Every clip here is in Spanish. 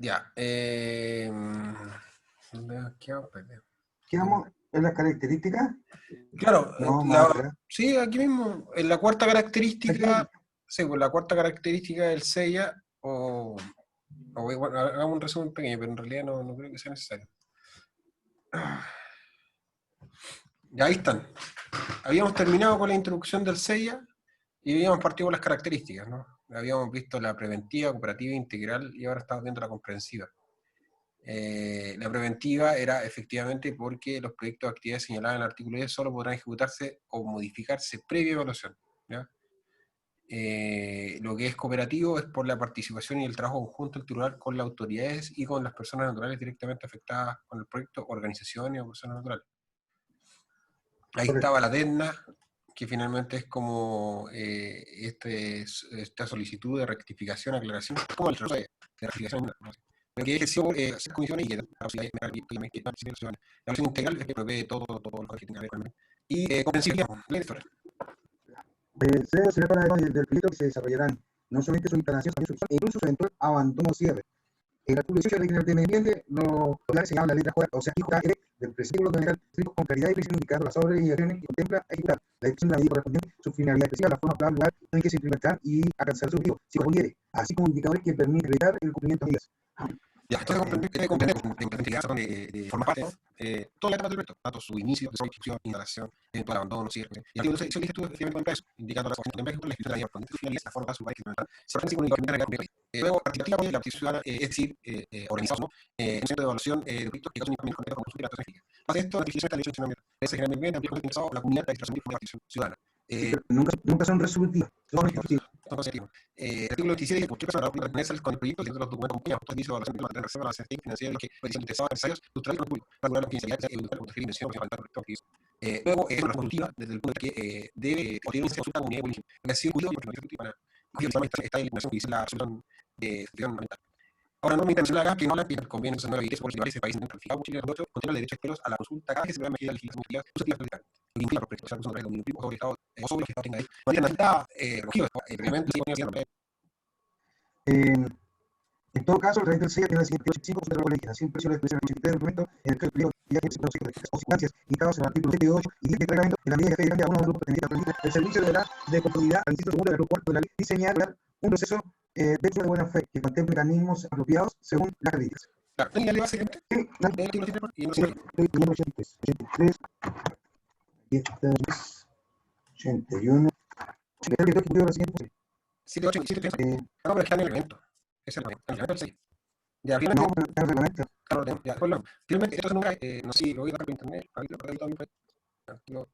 Ya. ¿Dónde quedamos? Quedamos en las características. Claro, No, más atrás. sí, aquí mismo, en la cuarta característica, sí, pues la cuarta característica del SEIA, bueno, hagamos un resumen pequeño, pero en realidad no creo que sea necesario. Ya ahí están. Habíamos terminado con la introducción del SEIA y habíamos partido con las características, ¿no? Habíamos visto la preventiva, cooperativa, integral y ahora estamos viendo la comprensiva. La preventiva era efectivamente porque los proyectos de actividades señaladas en el artículo 10 solo podrán ejecutarse o modificarse previa evaluación, ¿ya? Lo que es cooperativo es por la participación y el trabajo conjunto del titular con las autoridades y con las personas naturales directamente afectadas con el proyecto, organizaciones o personas naturales. Ahí estaba la DENNA, que finalmente es como esta solicitud de rectificación, aclaración, como el de rectificación, ¿no? Pero que ejerció esas comisiones y que da la posibilidad de la evaluación integral es que provee todo lo que tenga que ver con el y comprensible, Se debe observar del proyecto que se desarrollarán no solamente su instalación, sino e incluso su eventual abandono o cierre. El artículo 18 de la Ley de Medio Ambiente lo señala la letra J, o sea, IJL, del precepto de con claridad y precisión indicando las obligaciones que contempla ejecutar la decisión de la medida correspondiente, su finalidad específica, la forma, plan, lugar en que se implementarán y alcanzar su objetivo, si conviene, así como indicadores que permiten evitar el cumplimiento de medidas. Ya, entonces comprender de forma parte, ¿no? Toda la etapa del proyecto, tanto su inicio, desarrollo, instalación, eventual abandono, cierre. Y aquí entonces, eso dice tú efectivamente con eso, indicando la forma de la descripción de la correspondiente, finalidad, la forma, su país, se organiza con el luego, participativa de la actividad ciudadana, es decir, organizados, ¿no? En un centro de evaluación de proyectos que causan impacto con consulta y la estrategia. Para esto, la definición está en el funcionamiento. Ese generalmente amplio interesado la comunidad de la administración de participación ciudadana. Nunca son resolutivas, son ejecutivas. Artículo 27 dice, cualquier persona pertenece con el proyecto y los documentos acompañan a servicio de evaluación de la reserva, la asistencia financiera y los que parecen interesados necesarios culturales con el público, para lograr la iniciativa y educar, proteger la inversión, para levantar el proyecto. Luego, es una consultiva desde el punto de que debe o tiene una consulta comunidad de política. Ha sido incluido porque no es para cuyo está en la implementación que dice la resolución de gestión ambiental. Ahora, norma internacional acá que no la pide el convenio 69 por llevar ese país dentro del FICA, Chile, contiene el derecho de expertos a la consulta cada vez que se vea medida legislativa susceptible de aplicar. Lo que implica por prescripción de la dominio público sobre el Estado o sobre el Estado tenga ahí. De manera nacional, recogido previamente, en todo caso, el reglamento del SEIA tiene la siguiente 85 de la política, sin presión de expresión del documento, en el que el pliego ya que se produce o circunstancias indicadas en el artículo 7 y 8 y 10 del reglamento, en la medida que cambia a uno de los grupos pertenecientes al proyecto, el servicio deberá, de conformidad al inciso segundo del artículo 4 de la ley, diseñar un proceso de buena fe que contemple mecanismos apropiados según las características. Claro, ¿no le básicamente? Sí, no. Y no sé. 83, 81. Sí, creo que estoy cumpliendo la siguiente. 7, 8 y 7, 3. No, pero está en el evento. Es el evento del 6. Ya, finalmente. No, el reglamento. Claro, ya, pues no. Finalmente, esto es un lugar, no sé si lo voy a dar por internet. Ahorita por ahí también. Artículo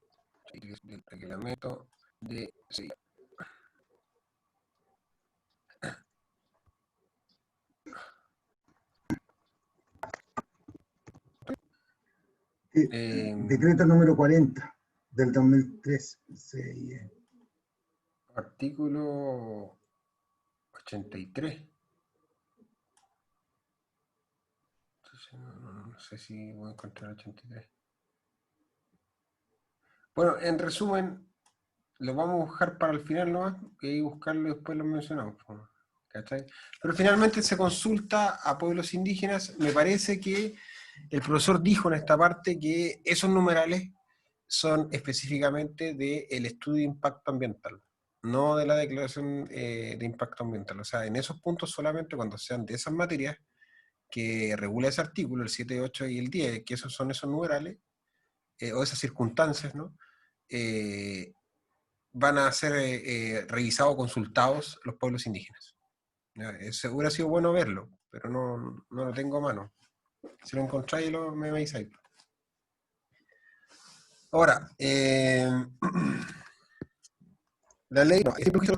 del reglamento de SEIA. Decreto número 40 del 2003. Artículo 83. Entonces, no sé si voy a encontrar el 83. Bueno, en resumen, lo vamos a buscar para el final nomás, y ahí buscarlo después lo mencionamos. ¿Cachai? Pero finalmente se consulta a pueblos indígenas. Me parece que el profesor dijo en esta parte que esos numerales son específicamente del estudio de impacto ambiental, no de la declaración de impacto ambiental. O sea, en esos puntos solamente cuando sean de esas materias que regula ese artículo, el 7, 8 y el 10, que esos son esos numerales, o esas circunstancias, ¿no? Van a ser revisados o consultados los pueblos indígenas. Hubiera sido bueno verlo, pero no lo tengo a mano. Si lo encontráis, me avisáis. Ahora, la ley, no, es siempre que el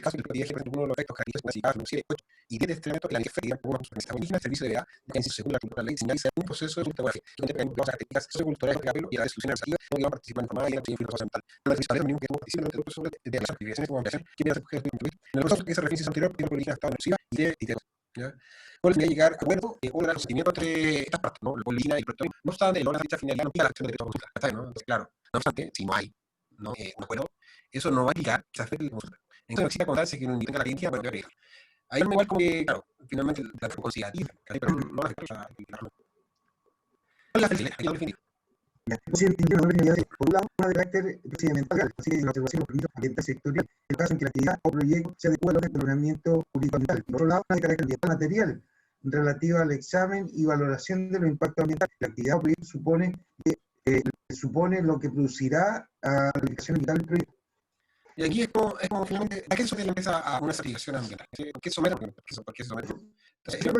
caso del propiedad de uno de los efectos característicos básicos, 7, 8 y 10 de este elemento, la ley feria, por una persona indígena, el servicio deberá, de que según la ley, señaliza un proceso de culturalidad que contiene las características socioculturales de capítulo y la solución administrativa, no que va a participar informada y la información ambiental. No la participación ningún que participe en el proceso de las actividades como ampliación, que viene a ser objeto de incluir. En el proceso que se refiere anterior, tiene política de Estado nociva y de ¿cuál sería llegar a acuerdo o el consentimiento entre estas partes, ¿no? La política y el proyecto? No obstante, la fecha final no pide la acción de derecho a consulta, ¿no? Entonces, claro, no obstante, si no hay, no puedo, eso no va a aplicar esa fecha de consulta. Entonces no existe constancia que no tenga la clínica para poder. Ahí me igual como que, claro, finalmente la considerativa, pero no la flexibilidad, aquí no definido. Entonces, entiendo una definidad de, por un lado, una de carácter procedimental, así que la observación de los permisos ambientales sectoriales, en el caso en que la actividad o proyecto se adecua al orden del ordenamiento jurídico ambiental. Por otro lado, una de carácter ambiental material, relativa al examen y valoración de los impactos ambientales. La actividad o proyecto supone lo que producirá a la verificación ambiental del proyecto. Y aquí es como finalmente, ¿a qué se somete la empresa a una certificación ambiental? ¿Por qué se somete? ¿Por qué se somete? Entonces,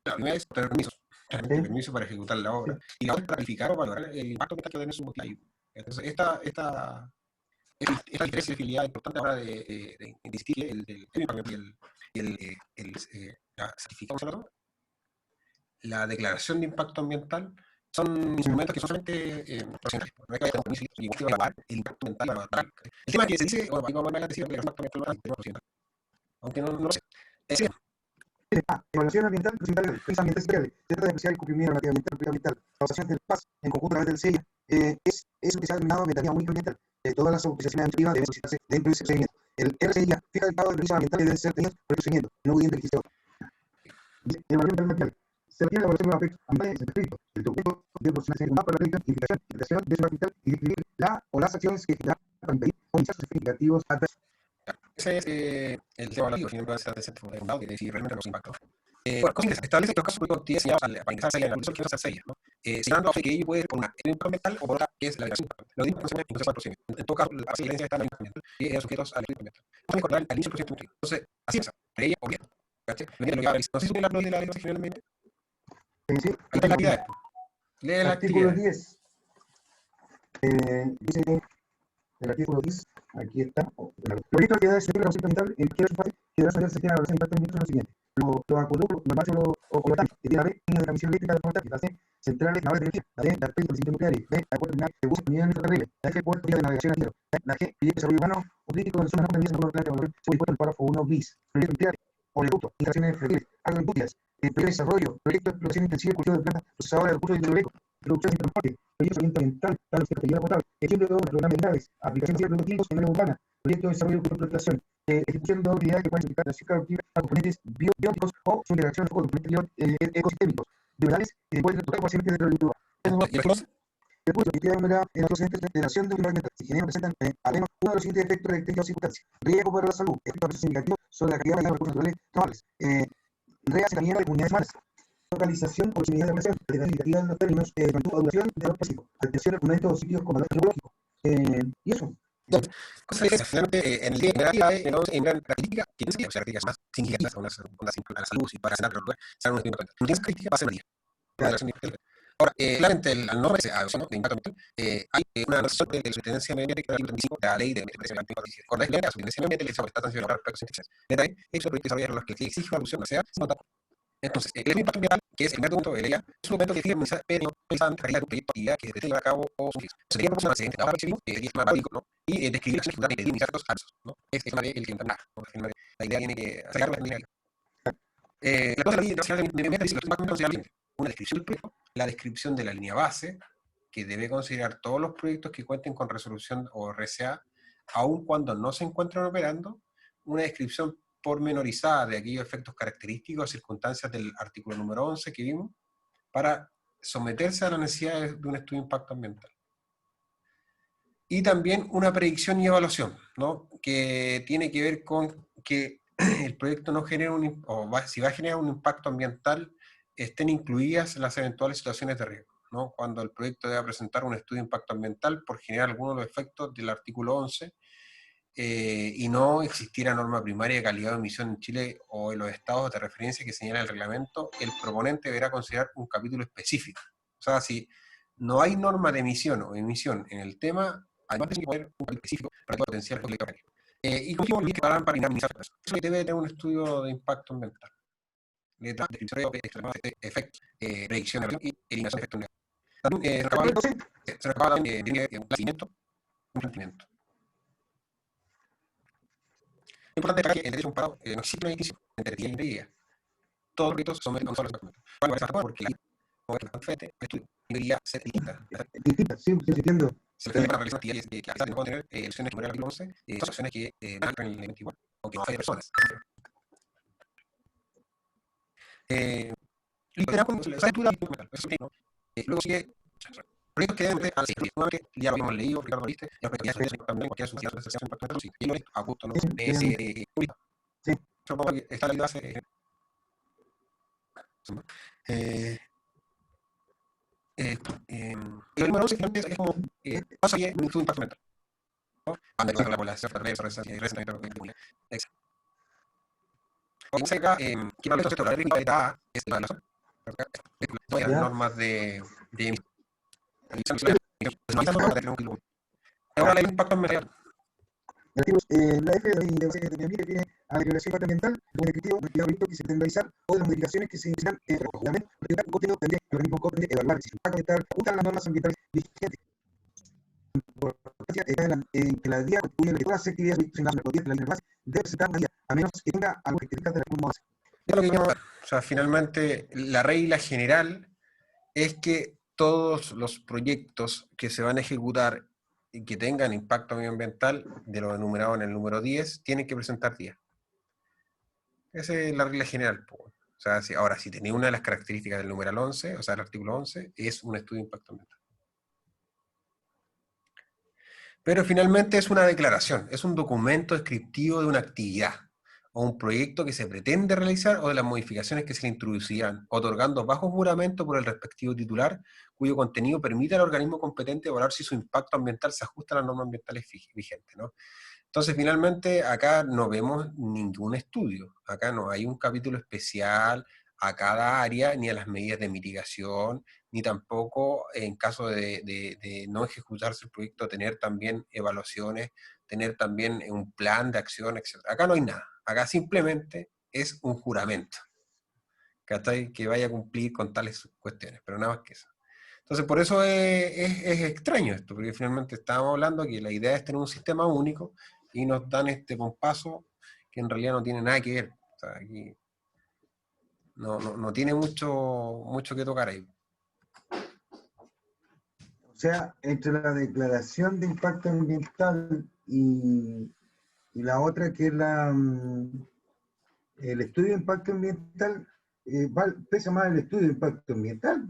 la primera es tener permisos, permiso para ejecutar la obra. Y la otra es para verificar o valorar el impacto ambiental que tiene su motivo. Entonces, esta diferencia de fidelidad es importante ahora de distinguir el la certificación, la declaración de impacto ambiental son instrumentos que son solamente profesionales. No hay que haber un permiso y evaluar el impacto ambiental. El tema que se dice, bueno, ahí vamos a decir que el impacto ambiental no es profesional. Aunque no lo sé. Es decir, Evaluación ambiental, ambiental sectoriales. Se trata de apreciar el cumplimiento de la normativa ambiental. La observación del PAS, en conjunto a través del CEIA, es lo que se ha denominado ventanilla única ambiental. Todas las autorizaciones ambientales deben solicitarse dentro de ese procedimiento. El RCIA fija el grado de permisos ambientales deben ser tenidos por el procedimiento, no pudiendo existir otro. Evaluación ambiental. Se requiere la evaluación de los aspectos ambientales específicos. El documento debe proporcionarse un mapa para la identificación de su ambiental y describir la o las acciones que generan para impedir o iniciar sus significativos adversos. ese es el tema evaluativo, si no puede ser fundado, que si realmente los impactos. Bueno, cosa interesante, establece que los casos públicos señalados para ingresar a la ley, que no se ¿no? Señalando que ello puede ir por una el impacto ambiental o por otra que es la declaración de impacto. Lo mismo en proceso del procedimiento. En todo caso, las evidencias están en el ambiental y eran sujetos al impacto ambiental. Vamos a encontrar al inicio del procedimiento. Entonces, así es, de ella o bien. No sé si la de la ley finalmente. Sí, ahí está la actividad. Lee la artículo actividad. 10. Dice el artículo 10, aquí está. El proyecto de actividades de concepto ambiental en cualquier fase que deberá someterse a la evaluación de impacto ambiental lo siguiente. Los acueductos, los machos o colotantes, que tiene la B, líneas de transmisión eléctrica de portátil, la C, centrales naval de energía, la D, la P, de principios nucleares, B, acuerdo terminal de uso de ferrocarriles, la F, puerto de navegación a tierra, la G, proyecto de desarrollo urbano o crítico de zonas no permitidas en el plan de evaluación, según dispuesto en el párrafo 1 bis, proyecto nuclear, oleoducto, instalaciones ferroviarias, agroindustrias, proyecto de desarrollo, proyecto de explotación intensiva y cultivo de plantas procesadoras de recursos hidroeléctricos, producción y transporte, proyecto de ambiental, tal de calidad potable, gestión de programas de naves, aplicación de productivos en área urbana, proyecto de desarrollo de explotación, ejecución de actividades que pueden significar la ciclo a componentes bióticos o su interacción con componentes ecosistémicos, minerales que pueden tocar pacientes dentro del agricultura. El punto que queda enumerado en los procedimientos de generación de un ambiental, si generan presentan al menos uno de los siguientes efectos característicos o circunstancias: riesgo para la salud, efectos significativos sobre la calidad de los recursos naturales tomables, reasentamiento de comunidades humanas, localización o proximidad de la población, significativa en los términos de magnitud o duración de los específicos, atención al fundamento de sitios con valor geológico. Y eso. Cosa que finalmente en el día en gran característica, que no sería características más significativas a la salud y para sanar los lugares, serán unas importantes. No tienes características, va a ser una día. Ahora, claramente, al no verse a de impacto ambiental, hay una noción de la subsistencia ambiental de la ley de con la subsistencia ambiental y está tan señalada para científicas. De ahí, eso es desarrollar los que exige la solución, o sea, entonces, el impacto ambiental, que es el primer punto de ella, es un momento que define pensante calidad de un proyecto, actividad que se lleva a cabo o su Se sería proporcionar accidente de accidente, que es más básico, ¿no? Y describir acciones que puedan iniciar actos adversos, ¿no? Es el que intenta, ¿no? La idea tiene que sacar la idea. La cosa de la ley nacional de medio ambiente dice que los impactos ambientales una descripción del proyecto, la descripción de la línea base, que debe considerar todos los proyectos que cuenten con resolución o RCA, aun cuando no se encuentren operando, una descripción pormenorizada de aquellos efectos característicos o circunstancias del artículo número 11 que vimos, para someterse a la necesidad de un estudio de impacto ambiental. Y también una predicción y evaluación, ¿no? Que tiene que ver con que el proyecto no genere si va a generar un impacto ambiental, estén incluidas las eventuales situaciones de riesgo, ¿no? Cuando el proyecto deba presentar un estudio de impacto ambiental por generar algunos de los efectos del artículo 11, y no existiera norma primaria de calidad de emisión en Chile o en los estados de referencia que señala el reglamento, el proponente deberá considerar un capítulo específico. O sea, si no hay norma de emisión o emisión en el tema, además de poner un capítulo específico para el potencial de y como que para minimizar eso. Eso debe tener un estudio de impacto ambiental. Letras, descripción de efectos, predicción y eliminación de efectos negativos. También se acaba de un placimiento, un cumplimiento. Es importante destacar que el derecho a un paro no existe una distinción entre día y indebida. Todos los proyectos son medios con solo porque la ley, como es bastante el estudio, debería ser distinta. Distinta, sí, entiendo. Se refiere para realizar actividades que a pesar de no contener acciones que mueren el artículo 11, son acciones que van en el 21, aunque no hay personas. literal, cuando se le sabe eso sí, ¿no? Luego sigue proyectos que deben ya lo hemos leído, Ricardo, ¿viste? Ya lo ya también, cualquier sociedad de asociación impacto ambiental, sí. Y lo a gusto, ¿no? Sí. Supongo que está la base. Y el número 11 es como pasa bien un impacto ambiental, ¿no? Cuando la población y acá, que la letra la técnica es la normas de ahora el impacto ambiental. La F de medio ambiente tiene a la declaración ambiental, como descriptivo, un actividad que se deben realizar o de las modificaciones que se inician en el reglamento, el contenido tendría que el organismo competente evaluar si su impacto ambiental ajusta las normas ambientales vigentes. En que la guía contribuye a todas las actividades relacionadas con la ley debe presentar una guía, a menos que tenga algunas características de la norma base. Es lo que quiero ver. O sea, finalmente, la regla general es que todos los proyectos que se van a ejecutar y que tengan impacto medioambiental, de lo enumerado en el número 10, tienen que presentar 10. Esa es la regla general. O sea, ahora, si tenía una de las características del numeral 11, o sea, el artículo 11, es un estudio de impacto ambiental. Pero finalmente es una declaración, es un documento descriptivo de una actividad o un proyecto que se pretende realizar o de las modificaciones que se le introducirán, otorgando bajo juramento por el respectivo titular, cuyo contenido permite al organismo competente evaluar si su impacto ambiental se ajusta a las normas ambientales vigentes, ¿no? Entonces, finalmente, acá no vemos ningún estudio, acá no hay un capítulo especial a cada área, ni a las medidas de mitigación, ni tampoco en caso de no ejecutarse el proyecto, tener también evaluaciones, tener también un plan de acción, etc. Acá no hay nada, acá simplemente es un juramento, que vaya a cumplir con tales cuestiones, pero nada más que eso. Entonces, por eso es extraño esto, porque finalmente estábamos hablando que la idea es tener un sistema único y nos dan este compaso que en realidad no tiene nada que ver. O sea, aquí no tiene mucho que tocar ahí. O sea, entre la declaración de impacto ambiental y la otra que es el estudio de impacto ambiental, pesa más el estudio de impacto ambiental.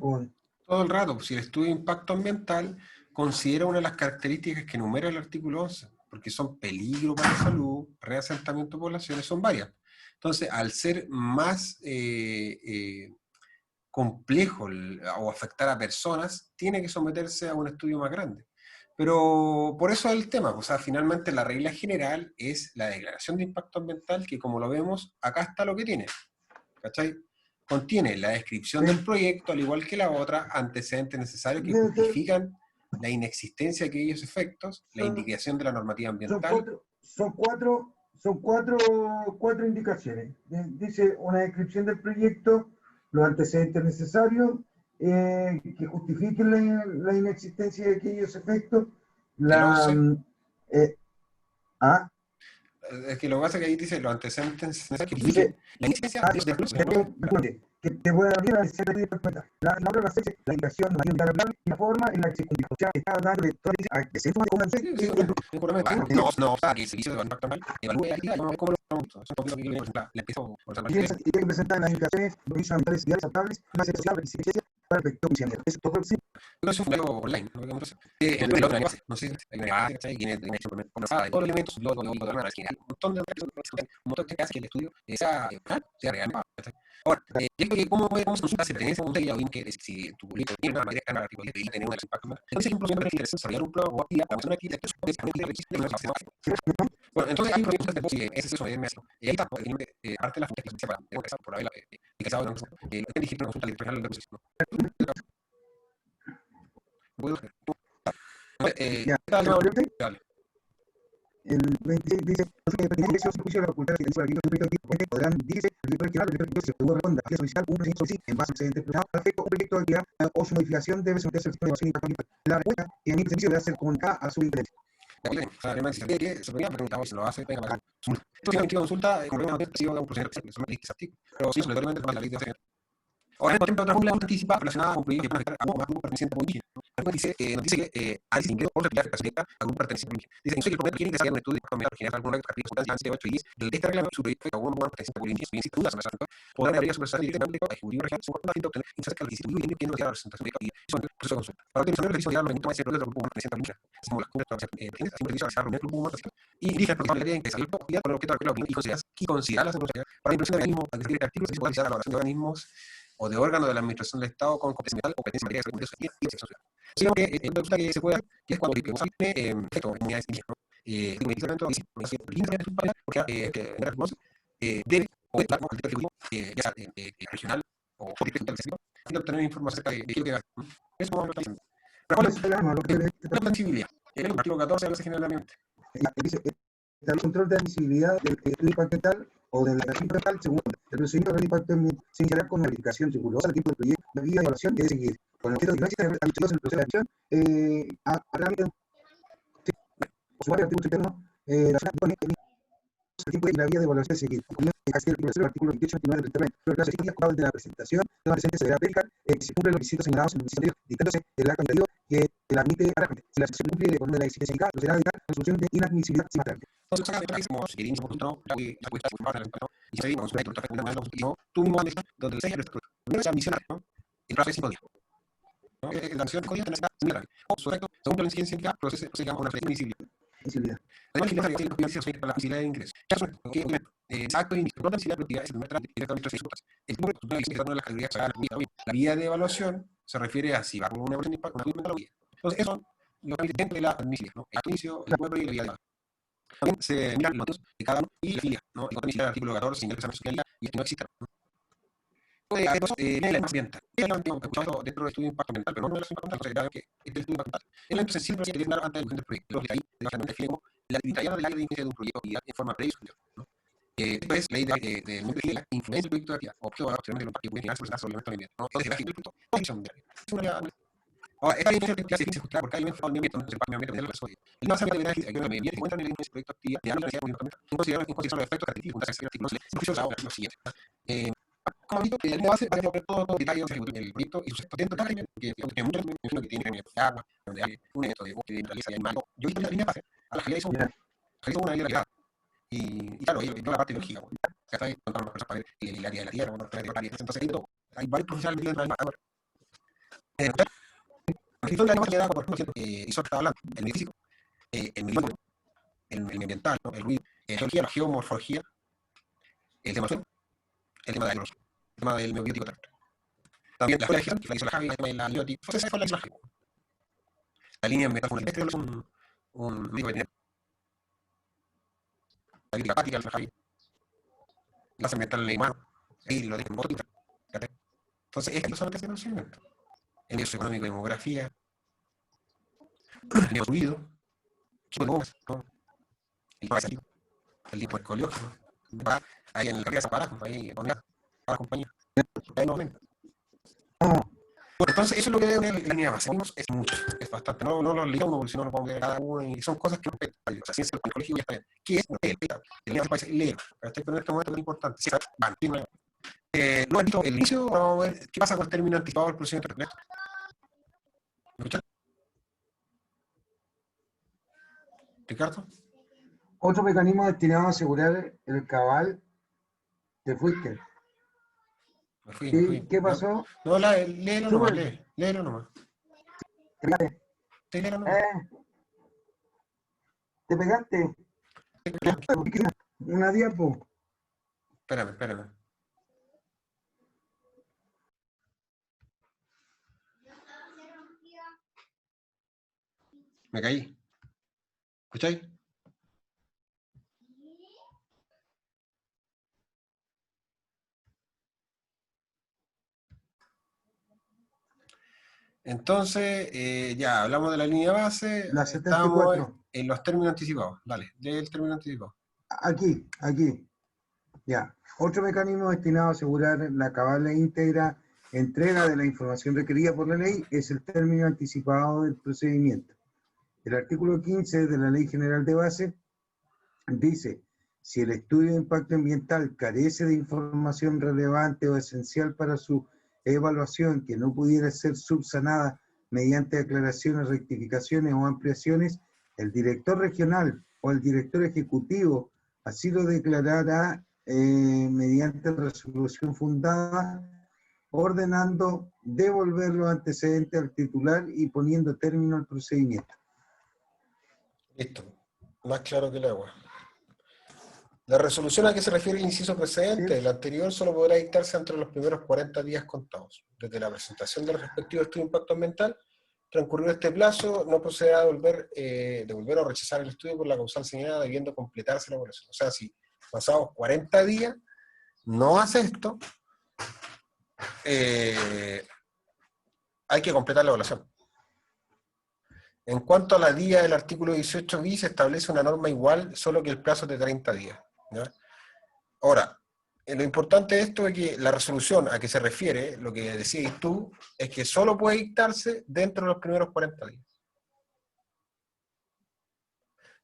Todo el rato, pues, si el estudio de impacto ambiental considera una de las características que enumera el artículo 11, porque son peligro para la salud, reasentamiento de poblaciones, son varias. Entonces, al ser más complejo o afectar a personas, tiene que someterse a un estudio más grande. Pero por eso es el tema, o sea, finalmente la regla general es la declaración de impacto ambiental, que como lo vemos, acá está lo que tiene, ¿cachai? Contiene la descripción del proyecto, al igual que la otra, antecedentes necesarios que justifican la inexistencia de aquellos efectos, la indicación de la normativa ambiental. Son cuatro indicaciones. Dice una descripción del proyecto, los antecedentes necesarios, que justifiquen la inexistencia de aquellos efectos, Es que lo que pasa es que ahí dice los antecedentes necesarios que justifiquen la inexistencia de que te puede abrir a la otra va a ser la indicación mayor y la forma en la que se cumple. O sea, está dando de todo no, que el servicio de impacto ambiental evalúe la actividad, no cómo y tiene que presentar las indicaciones de servicios ambientales y aceptables, una serie social, resistencia para el efecto funcional. Eso es todo el simple. Es un formulario online, el otro base, no sé si hay una base, ¿cachai? Tiene una hecho conversada de todos los elementos, un montón de que hace que el estudio sea real. Ahora, yo creo que cómo podemos consultar si pertenece a un día o bien que si tu proyecto tiene una materia escala tipo de tener un impacto más. Entonces, por ejemplo, siempre es desarrollar un plan o actividad para hacer una actividad bueno, entonces hay proyectos de ese eso es maestro. Y ahí está, parte de la función que se separa, por haberla indicado, dije que consulta electoral del proceso. El 26 dice, los que pertenecen a juicio de la facultad de la podrán, dice, el director general del proyecto se puede responder a solicitar un proyecto en base al excedente empleado, afecto un proyecto de actividad o su modificación debe someterse al sistema de evaluación de impacto ambiental. La respuesta que emite el servicio debe ser comunicada a su intendencia. Se podría preguntar si lo hace, venga para acá. Esto si no consulta, como no ha sido un procedimiento pero sí, obligatoriamente la ley de hacer. Ahora, por ejemplo, otra fórmula anticipada relacionada con proyectos que pueden afectar a más pertenecientes a un indígena. Nos dice que análisis de ingreso por responsabilidad directa a un perteneciente. Dice que el promedio quiere desarrollar un estudio para generar alguna característica sustancia 8 y 10 del texto reglamento su proyecto a un perteneciente por inicio. Bien, si una zona podrán abrir a su personal directamente a ejecutivo regional sin cuarto obtener información que requisito muy bien que no sea la representación de y son proceso de consulta. Para obtener el requisito de la más del grupo humano presenta mucha. Hacemos las cumbres para hacer servicio a realizar reuniones grupo humano y dirige el protocolo de ley en que salió con el objeto de la opinión y considerar las para la impresión de organismos, al describir artículos y realizar la valoración de organismos o de órganos de la administración del Estado con competencia mental, competencia en materia de seguridad social y sección social. Sino que resulta que se puede, que es cuando el tiene efecto en comunidades indígenas, el medicamento dice, debe o es claro, ya sea regional o territorial, y obtener información acerca de lo que va. Es como lo está diciendo. ¿Cuál es el arma? Lo que La flexibilidad. El artículo 14 lo hace generalmente. dice, el control de admisibilidad del estudio impacto ambiental o del registro ambiental, segundo, el procedimiento de impacto ambiental se iniciará con verificación rigurosa del tipo de proyecto, de vía de evaluación que debe seguir, con el objeto de que no exista habituados en el proceso de admisión, usuario artículo 31, la zona pone el tiempo y la vía de evaluación a seguir. Así el artículo 28 29 del terreno. Pero claro, 5 días contados de la presentación, de la presente se deberá verificar que se cumplen los requisitos señalados en el requisito anterior, dictándose el acto anterior que la admite a trámite. Si la sección cumple con una de las exigencias indicadas, procederá a dictar resolución de inadmisibilidad sin más trámite. Entonces, acá decimos, si queremos no, la cuesta es más ¿no? Y seguimos, un proyecto tú mismo andes, donde el sello de primero se admisiona, ¿no? El plazo es 5 días. ¿No? La acción de 5 días necesita similar. O su efecto, según la incidencia indicada, procedamos una admisibilidad. Además, la admisibilidad para la admisibilidad de ingresos. Exacto, y no admisibilidad productiva es el primer trámite directamente de resultas. El número de que se de las categorías sagradas la vía de evaluación se refiere a si va con una evaluación de impacto, una metodología. Entonces, eso son los trámites dentro de la admisibilidad, ¿no? El inicio, el acuerdo y la vía de evaluación. También se miran los datos de cada uno y la filia, ¿no? El admisibilidad del artículo 14 señala que esa socialidad y que no exista. Puede haber cosas en el ambiental. Dentro del estudio de impacto ambiental, pero no del impacto ambiental, que es el estudio ambiental. El evento sensible se debe dar antes del proyecto. Los detalles de la definen la detallada del área de influencia de un proyecto en forma previa y superior, ¿no? Esto es la idea de la influencia del proyecto de actividad, objeto de obtener de los parques pueden presentar sobre el elemento ambiental, ¿no? Entonces, la del punto, es una ahora, esta definición que hace difícil justificar porque hay elementos del medio ambiente, el medio ambiente resuelve. El más amplio de la medio ambiente se encuentra en el proyecto de actividad de la Universidad de consideración los efectos característicos de ese artículo, se lo siguiente. Como digo, la línea base va a ver todo el detalle del proyecto y sus efectos dentro de cada elemento, que tiene muchos elementos que tiene elementos de agua, donde hay un elemento de bosque, de naturaleza y animal. Yo he visto la línea base, a la realidad hizo una línea realidad. Y claro, yo la parte biológica, que está ahí contando las cosas para ver el área de la Tierra, entonces hay todo. Hay varios profesionales de la misma. La gestión de la animación por ejemplo, eso está hablando, el físico, el medio ambiental, ¿no? El ruido, la geología, la geomorfología, el tema del el tema de la el tema del medio biótico terrestre. También la escuela de gestión, que la hizo la Javi, el tema de la biótica, esa fue la hizo la Javi. La línea ambiental fundamental es un médico veterinario. La crítica apática, la Javi. La ambiental humano, ahí lo dejan motor. Entonces, es lo que se menciona. El medio económico, demografía, el medio ruido, tipo de bombas, ¿no? El paisaje, el tipo ecológico, ahí en la ría Zaparajo, ahí donde la compañía, ahí no ven. Bueno, entonces eso es lo que debe la línea base. Es mucho, es bastante. No lo ligamos porque si no lo podemos ver cada uno y son cosas que no pegan. O sea, ciencia del colegio ya está bien. ¿Qué es? El línea base, leer. Pero en este momento es importante. Si van, no han visto el inicio, vamos a ver qué pasa con el término anticipado del procedimiento completo. ¿Me escuchas? Ricardo. Otro mecanismo destinado a asegurar el cabal. Te fuiste. Me fui. ¿Qué pasó? No, léelo nomás, léelo nomás. ¿Te pegaste? Sí, léelo nomás. ¿Te pegaste? Una diapo. Espérame. Me caí. ¿Escucháis? Entonces, ya hablamos de la línea base. La 74. Estamos en los términos anticipados. Dale, del término anticipado. Aquí. Ya. Otro mecanismo destinado a asegurar la cabal e íntegra entrega de la información requerida por la ley es el término anticipado del procedimiento. El artículo 15 de la Ley General de Base dice: si el estudio de impacto ambiental carece de información relevante o esencial para su evaluación que no pudiera ser subsanada mediante aclaraciones, rectificaciones o ampliaciones, el director regional o el director ejecutivo así lo declarará mediante resolución fundada, ordenando devolver los antecedentes al titular y poniendo término al procedimiento. Listo. Más claro que el agua. La resolución a que se refiere el inciso precedente, el anterior, solo podrá dictarse entre los primeros 40 días contados. Desde la presentación del respectivo estudio de impacto ambiental, transcurrido este plazo, no procederá a devolver o rechazar el estudio por la causal señalada, debiendo completarse la evaluación. O sea, si pasados 40 días no hace esto, hay que completar la evaluación. En cuanto a la DIA del artículo 18 bis, se establece una norma igual, solo que el plazo es de 30 días. ¿Ya? Ahora, lo importante de esto es que la resolución a que se refiere, lo que decías tú, es que solo puede dictarse dentro de los primeros 40 días.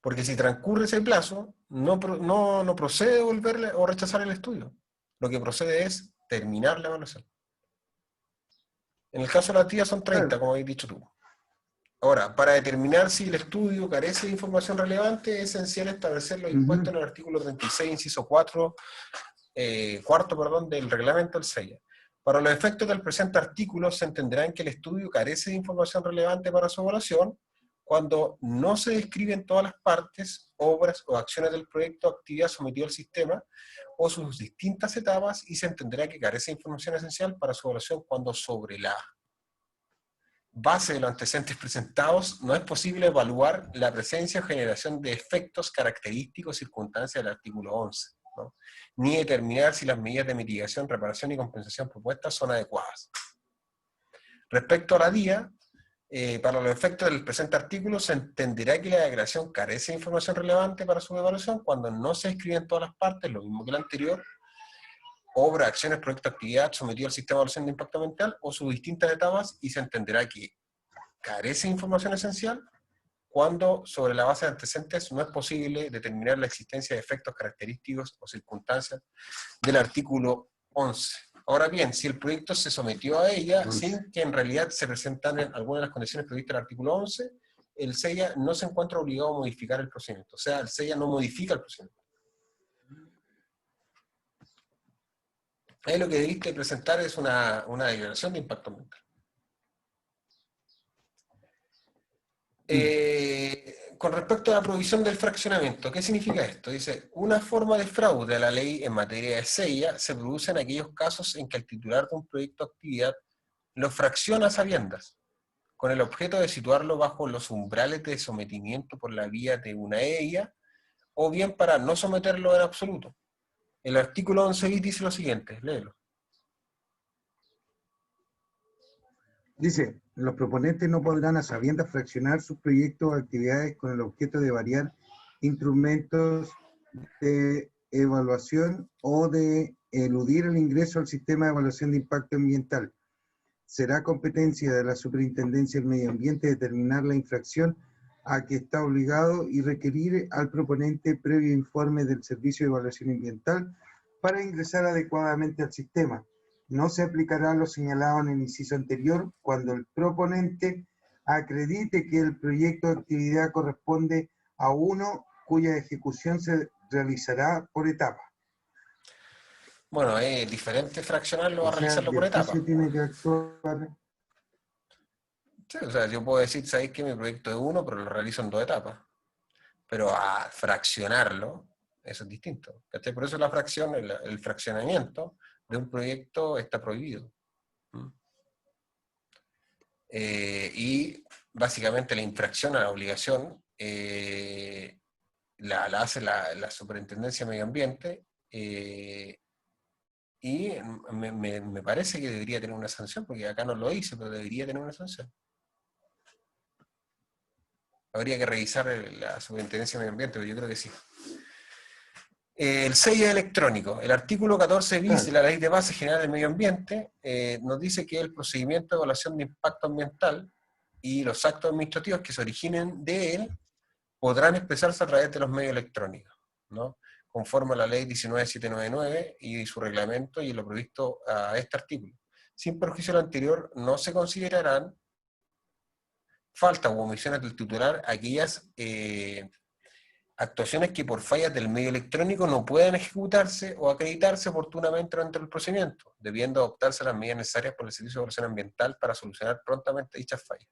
Porque si transcurre ese plazo, no procede devolverle o rechazar el estudio. Lo que procede es terminar la evaluación. En el caso de la tía son 30, como habéis dicho tú. Ahora, para determinar si el estudio carece de información relevante, es esencial establecer los impuestos en el artículo 36, inciso 4, cuarto, del reglamento del SEIA. Para los efectos del presente artículo, se entenderán que el estudio carece de información relevante para su evaluación cuando no se describen todas las partes, obras o acciones del proyecto o actividad sometido al sistema o sus distintas etapas, y se entenderá que carece de información esencial para su evaluación cuando sobre la base de los antecedentes presentados no es posible evaluar la presencia o generación de efectos característicos o circunstancias del artículo 11, ¿no? Ni determinar si las medidas de mitigación, reparación y compensación propuestas son adecuadas. Respecto a la DIA, para los efectos del presente artículo, se entenderá que la declaración carece de información relevante para su evaluación cuando no se escriben todas las partes, lo mismo que la anterior, obra, acciones, proyecto, actividad sometido al sistema de evaluación de impacto ambiental o sus distintas etapas, y se entenderá que carece de información esencial cuando sobre la base de antecedentes no es posible determinar la existencia de efectos característicos o circunstancias del artículo 11. Ahora bien, si el proyecto se sometió a ella sin que en realidad se presentan algunas de las condiciones previstas en el artículo 11, el SEIA no se encuentra obligado a modificar el procedimiento. O sea, el SEIA no modifica el procedimiento. Ahí lo que debiste presentar es una declaración de impacto ambiental. Con respecto a la provisión del fraccionamiento, ¿qué significa esto? Dice, una forma de fraude a la ley en materia de SEIA se produce en aquellos casos en que el titular de un proyecto de actividad lo fracciona a sabiendas, con el objeto de situarlo bajo los umbrales de sometimiento por la vía de una EIA, o bien para no someterlo en absoluto. El artículo 11 bis dice lo siguiente, léelo. Dice, los proponentes no podrán a sabiendas fraccionar sus proyectos o actividades con el objeto de variar instrumentos de evaluación o de eludir el ingreso al sistema de evaluación de impacto ambiental. Será competencia de la Superintendencia del Medio Ambiente determinar la infracción a que está obligado y requerir al proponente previo informe del Servicio de Evaluación Ambiental para ingresar adecuadamente al sistema. No se aplicará lo señalado en el inciso anterior cuando el proponente acredite que el proyecto de actividad corresponde a uno cuya ejecución se realizará por etapa. Bueno, es diferente fraccionarlo a realizarlo por etapas. Se tiene que actuar. Sí, o sea, yo puedo decir, ¿sabéis que mi proyecto es uno, pero lo realizo en 2 etapas? Pero a fraccionarlo, eso es distinto. ¿Cachai? Por eso la fracción, el fraccionamiento de un proyecto está prohibido. Y básicamente la infracción a la obligación la hace la Superintendencia de Medio Ambiente, y me parece que debería tener una sanción, porque acá no lo dice, pero debería tener una sanción. Habría que revisar la Superintendencia de Medio Ambiente, pero yo creo que sí. El SEIA electrónico. El artículo 14 bis de la Ley de Base General del Medio Ambiente nos dice que el procedimiento de evaluación de impacto ambiental y los actos administrativos que se originen de él podrán expresarse a través de los medios electrónicos, ¿no? Conforme a la Ley 19799 y su reglamento y lo previsto a este artículo. Sin perjuicio de lo anterior, no se considerarán falta o omisiones del titular aquellas actuaciones que por fallas del medio electrónico no puedan ejecutarse o acreditarse oportunamente durante el procedimiento, debiendo adoptarse las medidas necesarias por el Servicio de Evaluación Ambiental para solucionar prontamente dichas fallas.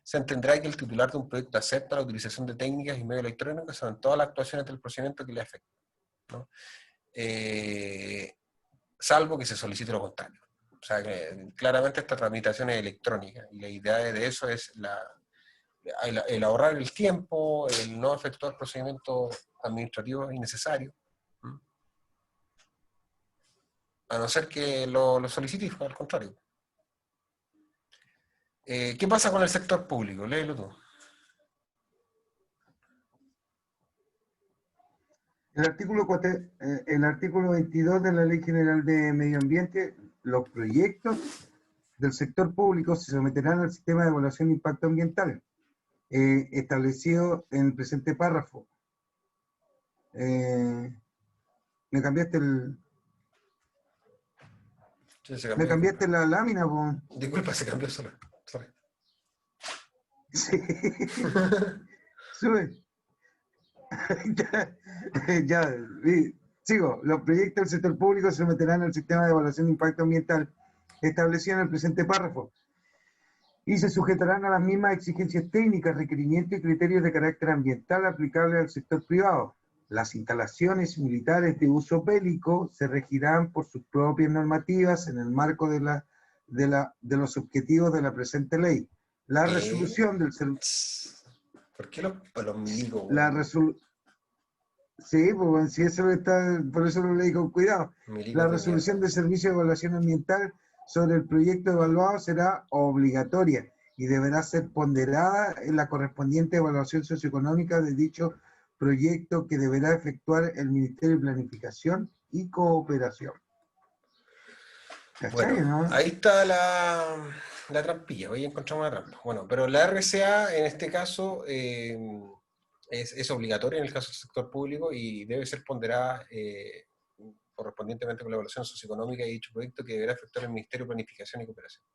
Se entenderá que el titular de un proyecto acepta la utilización de técnicas y medios electrónicos en todas las actuaciones del procedimiento que le afecten, ¿no? Salvo que se solicite lo contrario. O sea, que claramente esta tramitación es electrónica y la idea de eso es el ahorrar el tiempo, el no efectuar procedimientos administrativos innecesarios, ¿m? A no ser que lo solicite, al contrario. ¿Qué pasa con el sector público? Léelo tú. El artículo 22 de la Ley General de Medio Ambiente, los proyectos del sector público se someterán al sistema de evaluación de impacto ambiental, establecido en el presente párrafo. Me cambiaste Sí, me cambiaste la lámina, po. Disculpa, se cambió solo. Sorry. Sí. Sube. Ya, sigo. Los proyectos del sector público se someterán al sistema de evaluación de impacto ambiental establecido en el presente párrafo y se sujetarán a las mismas exigencias técnicas, requerimientos y criterios de carácter ambiental aplicables al sector privado. Las instalaciones militares de uso bélico se regirán por sus propias normativas en el marco de los objetivos de la presente ley. La resolución del... ¿Por qué los milicos? Sí, pues si eso está, por eso lo leí con cuidado. La resolución del Servicio de Evaluación Ambiental sobre el proyecto evaluado será obligatoria y deberá ser ponderada en la correspondiente evaluación socioeconómica de dicho proyecto que deberá efectuar el Ministerio de Planificación y Cooperación. Bueno, ¿no? Ahí está la trampilla, hoy encontramos una trampa. Bueno, pero la RCA en este caso es obligatoria en el caso del sector público y debe ser ponderada correspondientemente con la evaluación socioeconómica de dicho proyecto que deberá efectuar el Ministerio de Planificación y Cooperación.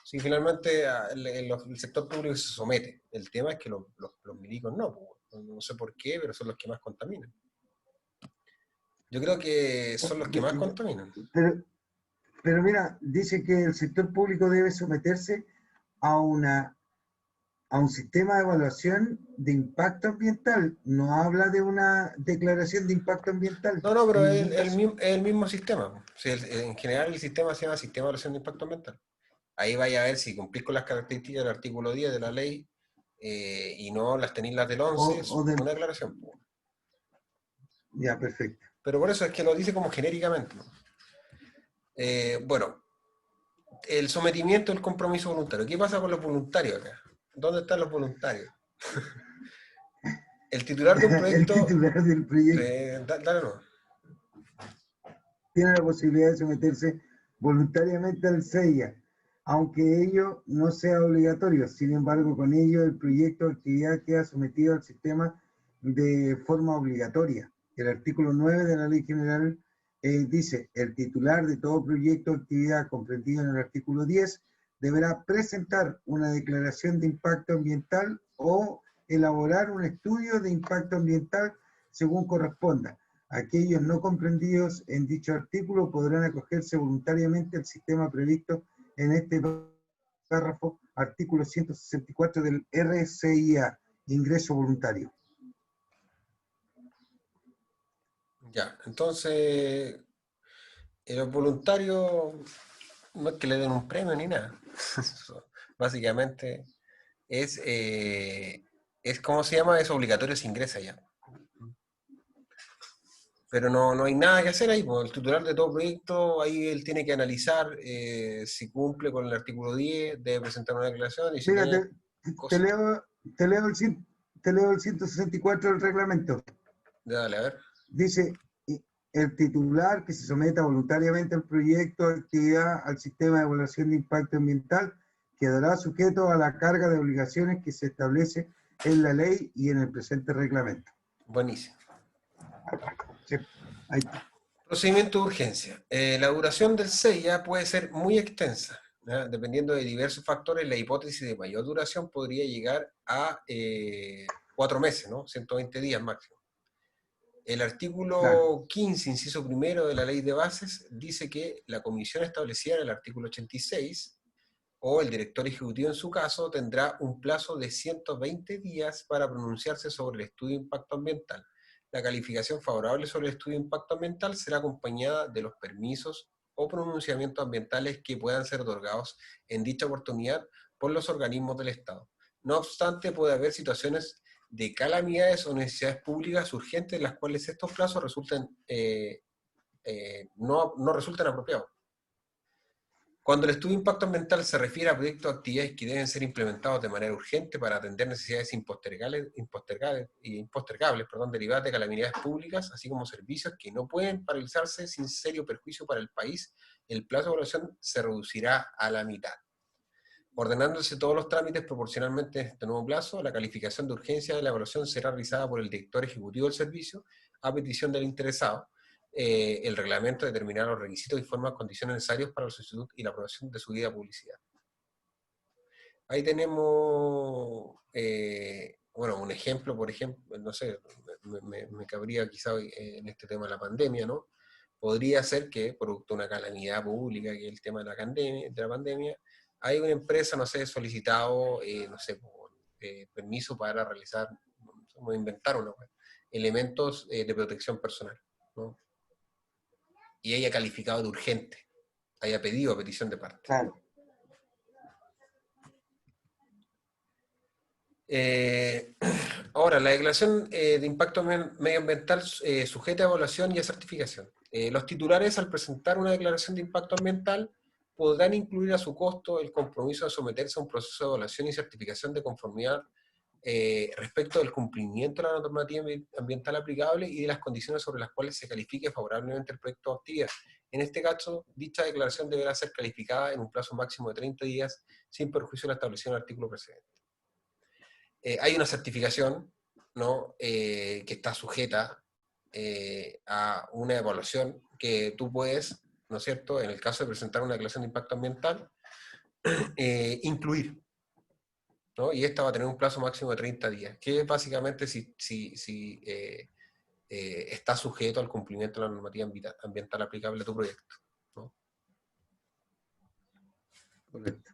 Si finalmente el sector público se somete, el tema es que los milicos no sé por qué, pero son los que más contaminan. Yo creo que son los que más contaminan. Pero mira, dice que el sector público debe someterse a un sistema de evaluación de impacto ambiental. No habla de una declaración de impacto ambiental. No, pero es el mismo sistema. Sí, en general el sistema se llama Sistema de Evaluación de Impacto Ambiental. Ahí vaya a ver si cumplís con las características del artículo 10 de la ley y no las tenéis las del 11, es una declaración. Ya, perfecto. Pero por eso es que lo dice como genéricamente. Bueno, el sometimiento del compromiso voluntario. ¿Qué pasa con los voluntarios acá? ¿Dónde están los voluntarios? El titular de un proyecto... El titular del proyecto... dale no. Tiene la posibilidad de someterse voluntariamente al CEIA, aunque ello no sea obligatorio. Sin embargo, con ello el proyecto de actividad queda sometido al sistema de forma obligatoria. El artículo 9 de la Ley General dice, el titular de todo proyecto de actividad comprendido en el artículo 10 deberá presentar una declaración de impacto ambiental o elaborar un estudio de impacto ambiental según corresponda. Aquellos no comprendidos en dicho artículo podrán acogerse voluntariamente al sistema previsto en este párrafo, artículo 164 del RCIA, ingreso voluntario. Ya, entonces, los voluntarios no es que le den un premio ni nada. Básicamente es ¿cómo se llama? Es obligatorio, se ingresa ya. Pero no hay nada que hacer ahí, pues el titular de todo proyecto, ahí él tiene que analizar si cumple con el artículo 10, debe presentar una declaración y si mira, tiene te leo el 164 del reglamento. Dale, a ver. Dice, el titular que se someta voluntariamente al proyecto de actividad al sistema de evaluación de impacto ambiental quedará sujeto a la carga de obligaciones que se establece en la ley y en el presente reglamento. Buenísimo. Sí, ahí está. Procedimiento de urgencia. La duración del CEIA puede ser muy extensa. ¿ya? Dependiendo de diversos factores, la hipótesis de mayor duración podría llegar a 4 meses, ¿no? 120 días máximo. El Claro, artículo 15, inciso primero de la Ley de Bases, dice que la comisión establecida en el artículo 86, o el director ejecutivo en su caso, tendrá un plazo de 120 días para pronunciarse sobre el estudio de impacto ambiental. La calificación favorable sobre el estudio de impacto ambiental será acompañada de los permisos o pronunciamientos ambientales que puedan ser otorgados en dicha oportunidad por los organismos del Estado. No obstante, puede haber situaciones de calamidades o necesidades públicas urgentes en las cuales estos plazos no resultan apropiados. Cuando el estudio de impacto ambiental se refiere a proyectos o actividades que deben ser implementados de manera urgente para atender necesidades impostergables, derivadas de calamidades públicas, así como servicios que no pueden paralizarse sin serio perjuicio para el país, el plazo de evaluación se reducirá a la mitad. Ordenándose todos los trámites proporcionalmente en este nuevo plazo, la calificación de urgencia de la evaluación será realizada por el director ejecutivo del servicio a petición del interesado. El reglamento determinará los requisitos y formas condiciones necesarios para la solicitud y la aprobación de su guía de publicidad. Ahí tenemos, bueno, un ejemplo, por ejemplo, no sé, me cabría quizá en este tema de la pandemia, ¿no? Podría ser que, producto de una calamidad pública, que es el tema de la pandemia, hay una empresa, no sé, solicitado, no sé, permiso para realizar, vamos a inventar una web, elementos de protección personal, ¿no? Y haya calificado de urgente, haya pedido a petición de parte. claro. Ahora, la declaración de impacto medioambiental sujeta a evaluación y a certificación. Los titulares, al presentar una declaración de impacto ambiental, podrán incluir a su costo el compromiso de someterse a un proceso de evaluación y certificación de conformidad respecto del cumplimiento de la normativa ambiental aplicable y de las condiciones sobre las cuales se califique favorablemente el proyecto o actividad. En este caso, dicha declaración deberá ser calificada en un plazo máximo de 30 días, sin perjuicio de lo establecido en el artículo precedente. Hay una certificación, ¿no? Que está sujeta a una evaluación que tú puedes, ¿no es cierto?, en el caso de presentar una declaración de impacto ambiental, incluir, ¿no? Y esta va a tener un plazo máximo de 30 días, que es básicamente si está sujeto al cumplimiento de la normativa ambiental aplicable a tu proyecto, ¿no? Correcto.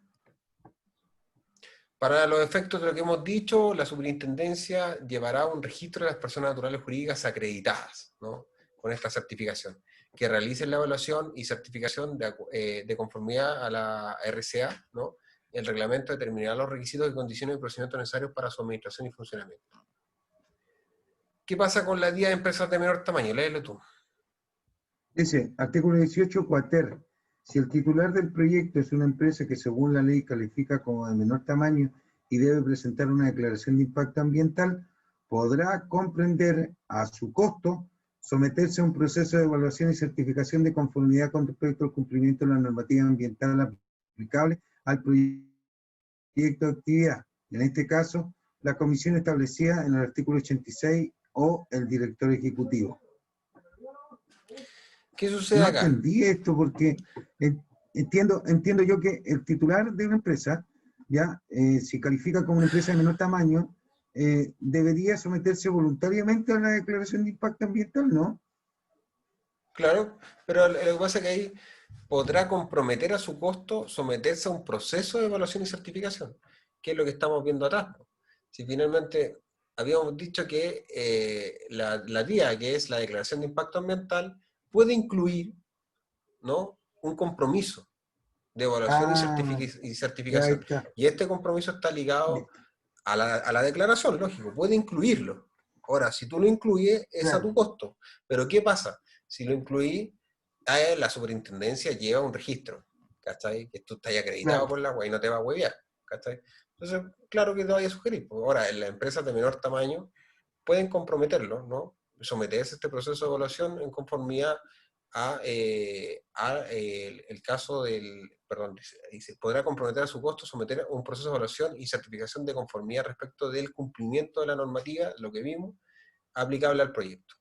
Para los efectos de lo que hemos dicho, la superintendencia llevará un registro de las personas naturales jurídicas acreditadas, ¿no? Con esta certificación, que realicen la evaluación y certificación de conformidad a la RCA, ¿no? El reglamento determinará los requisitos y condiciones y procedimientos necesarios para su administración y funcionamiento. ¿Qué pasa con la guía de empresas de menor tamaño? Léelo tú. Dice, artículo 18, cuater. Si el titular del proyecto es una empresa que según la ley califica como de menor tamaño y debe presentar una declaración de impacto ambiental, podrá comprender a su costo someterse a un proceso de evaluación y certificación de conformidad con respecto al cumplimiento de la normativa ambiental aplicable al proyecto de actividad. En este caso, la comisión establecida en el artículo 86 o el director ejecutivo. ¿Qué sucede No acá? entendí esto porque entiendo yo que el titular de una empresa, ya, si califica como una empresa de menor tamaño, debería someterse voluntariamente a la declaración de impacto ambiental, ¿no? Claro, pero lo que pasa es que ahí podrá comprometer a su costo someterse a un proceso de evaluación y certificación, que es lo que estamos viendo atrás. Si finalmente habíamos dicho que la DIA, que es la Declaración de Impacto Ambiental, puede incluir, ¿no?, un compromiso de evaluación Ah, y ya ahí certificación. está. Y este compromiso está ligado Listo. a la declaración, lógico, puede incluirlo. Ahora, si tú lo incluyes, es a tu Claro, costo. Pero ¿qué pasa? Si lo incluís, la superintendencia lleva un registro, ¿cachai? Que tú estás acreditado claro. por la web y no te va a huevear, ¿cachai? Entonces, claro que te vaya a sugerir. Pues ahora, en las empresas de menor tamaño pueden comprometerlo, ¿no? Someterse a este proceso de evaluación en conformidad el caso del, perdón, dice, podrá comprometer a su costo someter un proceso de evaluación y certificación de conformidad respecto del cumplimiento de la normativa, lo que vimos, aplicable al proyecto.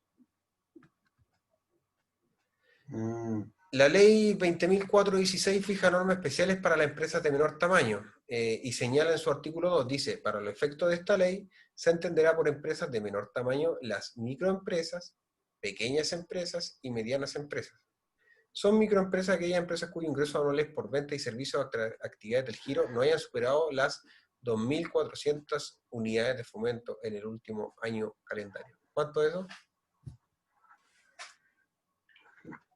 Mm. La ley 20.416 fija normas especiales para las empresas de menor tamaño y señala en su artículo 2, dice, para los efectos de esta ley, se entenderá por empresas de menor tamaño las microempresas, pequeñas empresas y medianas empresas. Son microempresas aquellas empresas cuyos ingresos anuales por venta y servicios de actividades del giro no hayan superado las 2.400 unidades de fomento en el último año calendario. ¿Cuánto es eso?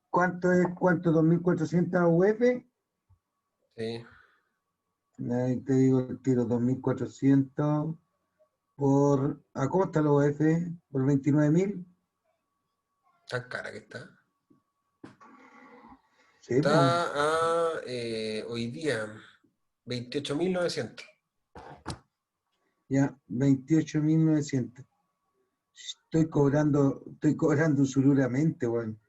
¿Cuánto es? ¿Cuánto? 2.400 UF. Sí. Ahí te digo el tiro, 2.400 por... ¿A cómo está la UF? ¿Por 29.000? Tan cara que está. Sí, pues. Está a, hoy día 28.900. Ya, 28.900. Estoy cobrando usururamente, weón.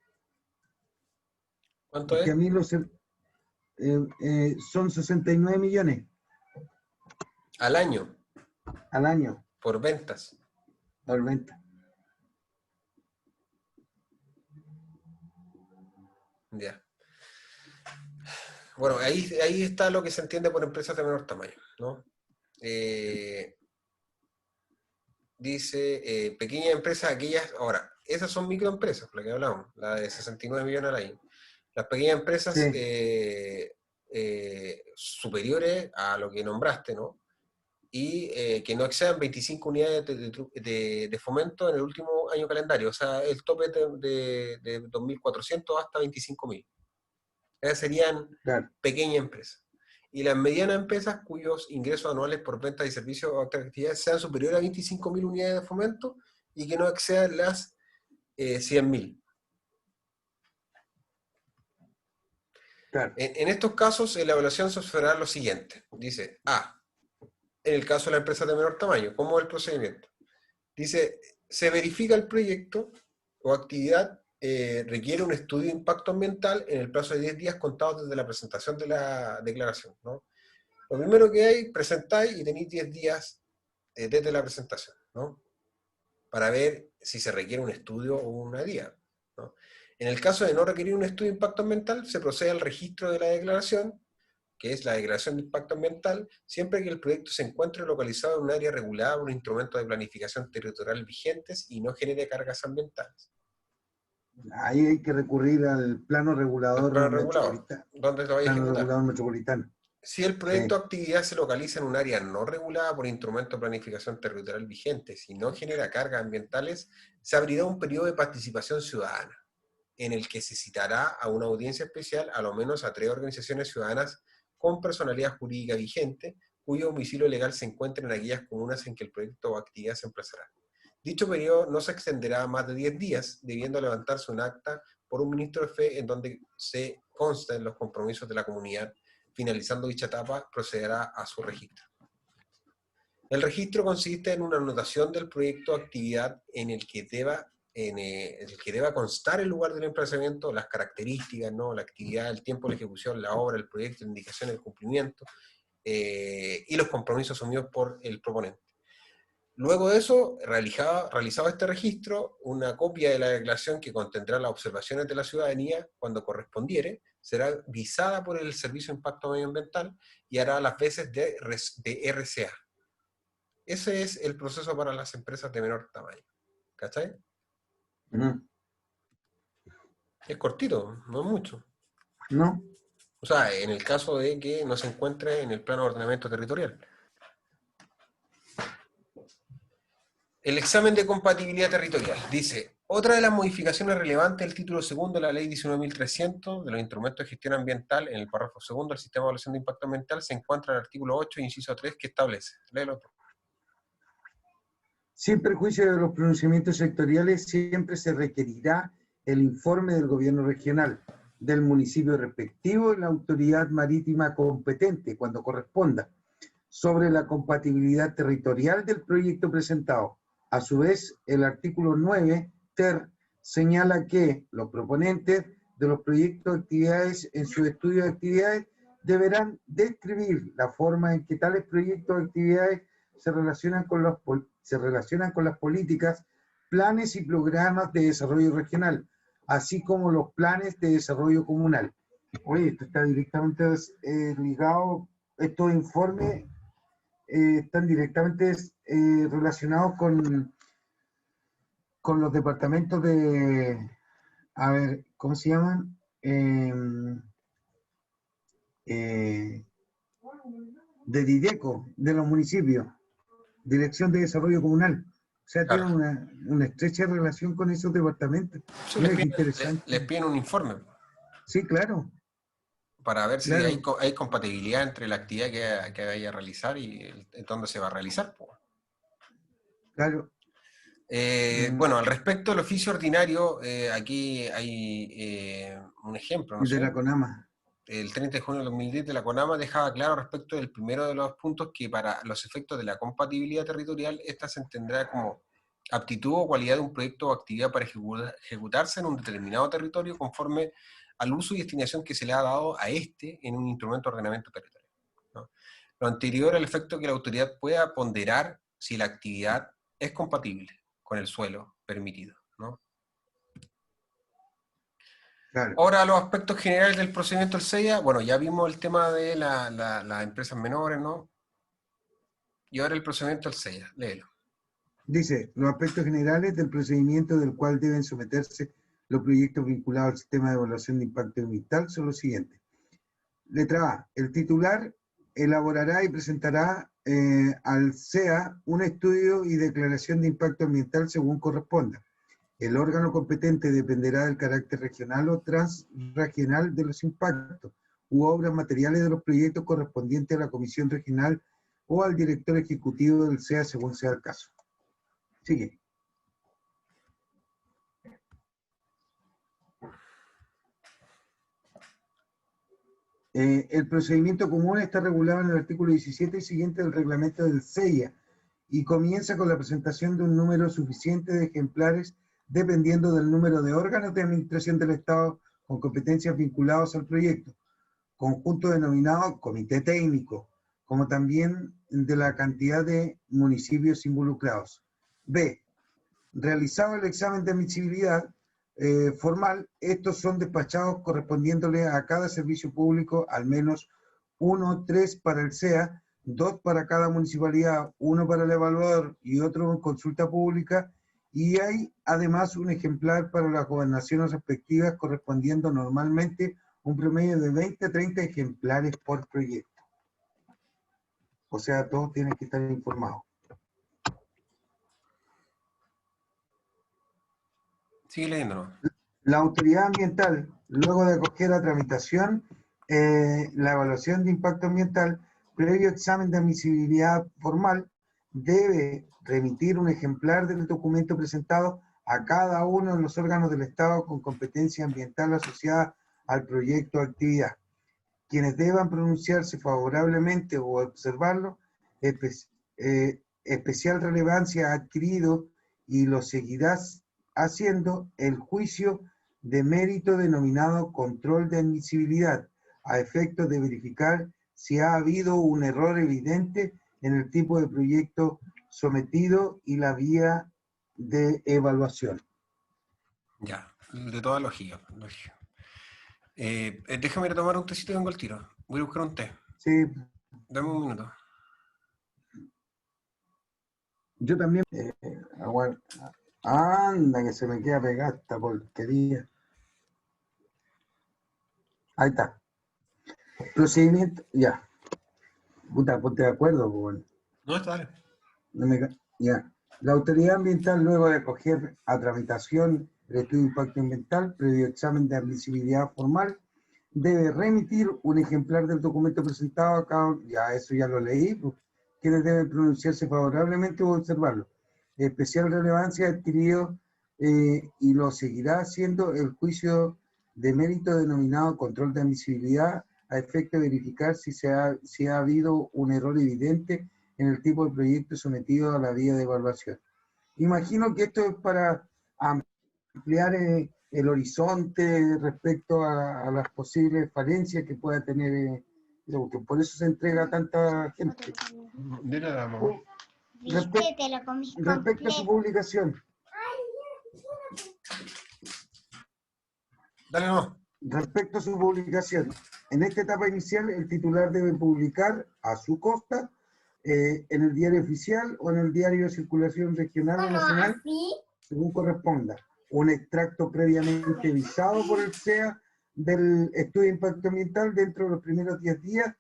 ¿Cuánto Porque es? a mí son 69 millones Al año, al año por ventas. por venta. Ya. Bueno, ahí está lo que se entiende por empresas de menor tamaño, ¿no? Dice, pequeñas empresas, aquellas, ahora, esas son microempresas, la que hablamos, la de 69 millones al año. Las pequeñas empresas Sí, superiores a lo que nombraste, ¿no? Y que no excedan 25 unidades de fomento en el último año calendario, o sea, el tope de 2.400 hasta 25.000. Esas serían claro. pequeñas empresas. Y las medianas empresas cuyos ingresos anuales por ventas y servicios o otras actividades sean superiores a 25.000 unidades de fomento y que no excedan las 100.000. Claro. En estos casos, en la evaluación se observará lo siguiente. Dice, en el caso de la empresa de menor tamaño, ¿cómo es el procedimiento? Dice, se verifica el proyecto o actividad, requiere un estudio de impacto ambiental en el plazo de 10 días contados desde la presentación de la declaración, ¿no? Lo primero que hay, presentáis y tenéis 10 días desde la presentación, ¿no? Para ver si se requiere un estudio o una guía, ¿no? En el caso de no requerir un estudio de impacto ambiental, se procede al registro de la declaración, que es la declaración de impacto ambiental, siempre que el proyecto se encuentre localizado en un área regulada por un instrumento de planificación territorial vigentes y no genere cargas ambientales. Ahí hay que recurrir al plano El regulador plano regulador, metropolitano. ¿dónde se va a Plano ejecutar? regulador metropolitano. Si el proyecto Sí. de actividad se localiza en un área no regulada por instrumento de planificación territorial vigentes y no genera cargas ambientales, se abrirá un periodo de participación ciudadana, en el que se citará a una audiencia especial a lo menos a 3 organizaciones ciudadanas con personalidad jurídica vigente, cuyo domicilio legal se encuentre en aquellas comunas en que el proyecto o actividad se emplazará. Dicho periodo no se extenderá a más de 10 días, debiendo levantarse un acta por un ministro de fe en donde se consten los compromisos de la comunidad. Finalizando dicha etapa, procederá a su registro. El registro consiste en una anotación del proyecto o actividad en el que deba constar el lugar del emplazamiento, las características, ¿no? La actividad, el tiempo de la ejecución, la obra, el proyecto, la indicación, el cumplimiento y los compromisos asumidos por el proponente. Luego de eso, realizado este registro, una copia de la declaración que contendrá las observaciones de la ciudadanía, cuando correspondiere, será visada por el Servicio de Impacto Medioambiental y hará las veces de RCA. Ese es el proceso para las empresas de menor tamaño. ¿Cachai? ¿No? Es cortito, no es mucho. ¿No? O sea, en el caso de que no se encuentre en el plano de ordenamiento territorial. El examen de compatibilidad territorial. Dice, otra de las modificaciones relevantes del título segundo de la ley 19.300 de los instrumentos de gestión ambiental en el párrafo segundo del sistema de evaluación de impacto ambiental se encuentra en el artículo 8, inciso 3, que establece. Léelo tú. Sin perjuicio de los pronunciamientos sectoriales, siempre se requerirá el informe del gobierno regional, del municipio respectivo y la autoridad marítima competente, cuando corresponda, sobre la compatibilidad territorial del proyecto presentado. A su vez, el artículo 9, ter, señala que los proponentes de los proyectos de actividades en su estudio de actividades deberán describir la forma en que tales proyectos de actividades se relacionan con las políticas, planes y programas de desarrollo regional, así como los planes de desarrollo comunal. Oye, esto está directamente ligado, estos informes están directamente relacionados con los departamentos de, a ver, ¿cómo se llaman? De Dideco, de los municipios, Dirección de Desarrollo Comunal. O sea, Claro. tienen una estrecha relación con esos departamentos. Sí, Mira qué interesante. les piden un informe Sí, claro, para ver si claro, hay compatibilidad entre la actividad que vaya a realizar y en dónde se va a realizar. claro. Bueno, al respecto del oficio ordinario, aquí hay un ejemplo, no Y de sé. la CONAMA. El 30 de junio de 2010 de la CONAMA dejaba claro respecto del primero de los puntos que para los efectos de la compatibilidad territorial, esta se entenderá como aptitud o cualidad de un proyecto o actividad para ejecutarse en un determinado territorio conforme al uso y destinación que se le ha dado a este en un instrumento de ordenamiento territorial, ¿no? Lo anterior al efecto que la autoridad pueda ponderar si la actividad es compatible con el suelo permitido, ¿no? Claro. Ahora, los aspectos generales del procedimiento del SEIA, bueno, ya vimos el tema de las empresas menores, ¿no? Y ahora el procedimiento del SEIA, léelo. Dice, los aspectos generales del procedimiento del cual deben someterse los proyectos vinculados al sistema de evaluación de impacto ambiental son los siguientes. Letra A. El titular elaborará y presentará al SEA un estudio y declaración de impacto ambiental según corresponda. El órgano competente dependerá del carácter regional o transregional de los impactos u obras materiales de los proyectos correspondientes a la comisión regional o al director ejecutivo del SEA según sea el caso. Sigue. El procedimiento común está regulado en el artículo 17 y siguiente del reglamento del SEIA y comienza con la presentación de un número suficiente de ejemplares dependiendo del número de órganos de administración del Estado con competencias vinculados al proyecto, conjunto denominado comité técnico, como también de la cantidad de municipios involucrados. B. Realizado el examen de admisibilidad formal, estos son despachados correspondiéndole a cada servicio público al menos 1, 3 para el SEA, 2 para cada municipalidad, 1 para el evaluador y otro en consulta pública, y hay además un ejemplar para las gobernaciones respectivas correspondiendo normalmente un promedio de 20 a 30 ejemplares por proyecto. O sea, todos tienen que estar informados. Sigue leyéndolo. La autoridad ambiental, luego de acoger a tramitación la evaluación de impacto ambiental, previo examen de admisibilidad formal, debe remitir un ejemplar del documento presentado a cada uno de los órganos del Estado con competencia ambiental asociada al proyecto o actividad. Quienes deban pronunciarse favorablemente o observarlo, especial relevancia ha adquirido y lo seguirás haciendo el juicio de mérito denominado control de admisibilidad, a efectos de verificar si ha habido un error evidente en el tipo de proyecto sometido y la vía de evaluación. Ya, de toda lógica. Déjame ir a tomar un tecito y vengo al tiro. Voy a buscar un té. Sí, Dame un minuto. yo también aguardo. Anda, que se me queda pegada esta porquería. Ahí está. Procedimiento, ya. Puta, ponte de acuerdo, pues. No, está dale. No me, ya. La autoridad ambiental, luego de acoger a tramitación el estudio de impacto ambiental, previo examen de admisibilidad formal, debe remitir un ejemplar del documento presentado acá. Ya, eso ya lo leí. Pues, quienes deben pronunciarse favorablemente o observarlo. Especial relevancia adquirido y lo seguirá haciendo el juicio de mérito denominado control de admisibilidad a efecto de verificar si ha habido un error evidente en el tipo de proyecto sometido a la vía de evaluación. Imagino que esto es para ampliar el horizonte respecto a las posibles falencias que pueda tener, porque por eso se entrega a tanta gente. Dile a la mamá. Respecto a su publicación. Dale, no. Respecto a su publicación, en esta etapa inicial el titular debe publicar a su costa en el diario oficial o en el diario de circulación regional o nacional, según corresponda, un extracto previamente visado por el SEA del estudio de impacto ambiental dentro de los primeros 10 días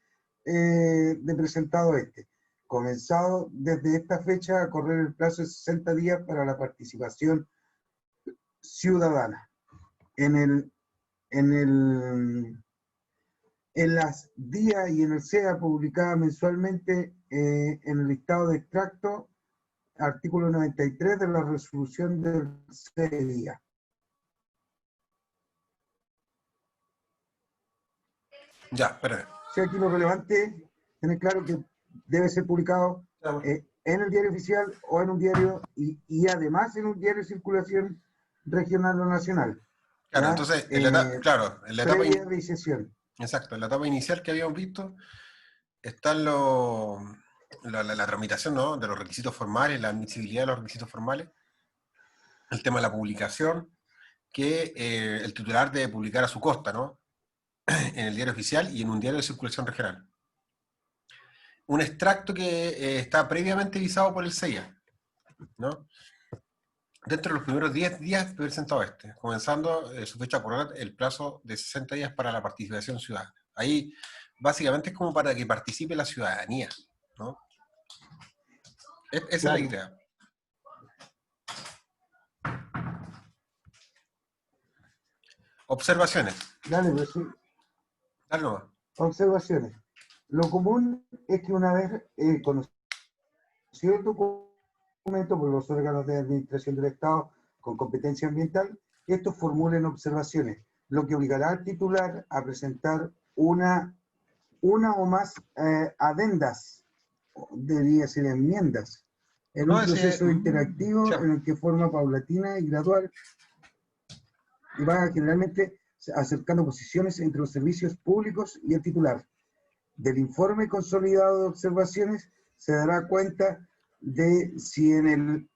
de presentado este, comenzado desde esta fecha a correr el plazo de 60 días para la participación ciudadana. En el en el en las días y en el SEA publicada mensualmente en el listado de extracto, artículo 93 de la resolución del SEA. Ya, espérame. Si aquí lo relevante es tener claro que debe ser publicado en el diario oficial o en un diario y además en un diario de circulación regional o nacional. Claro, ¿Ya? entonces, en la etapa Previa decisión. exacto, en la etapa inicial que habíamos visto, está la tramitación, ¿no?, de los requisitos formales, la admisibilidad de los requisitos formales, el tema de la publicación, que el titular debe publicar a su costa, ¿no?, en el diario oficial y en un diario de circulación regional. Un extracto que está previamente visado por el SEIA, ¿no?, dentro de los primeros 10 días de presentado comenzando su fecha por el plazo de 60 días para la participación ciudadana. Ahí, básicamente, es como para que participe la ciudadanía, ¿no? Esa Claro. es la idea. Observaciones. Dale, pues sí. Dale nomás. Observaciones. Lo común es que una vez conocido el documento por los órganos de administración del Estado con competencia ambiental, estos formulen observaciones, lo que obligará al titular a presentar una o más adendas, debería ser enmiendas, en un proceso interactivo en el que forma paulatina y gradual y va generalmente acercando posiciones entre los servicios públicos y el titular. Del informe consolidado de observaciones se dará cuenta de si en el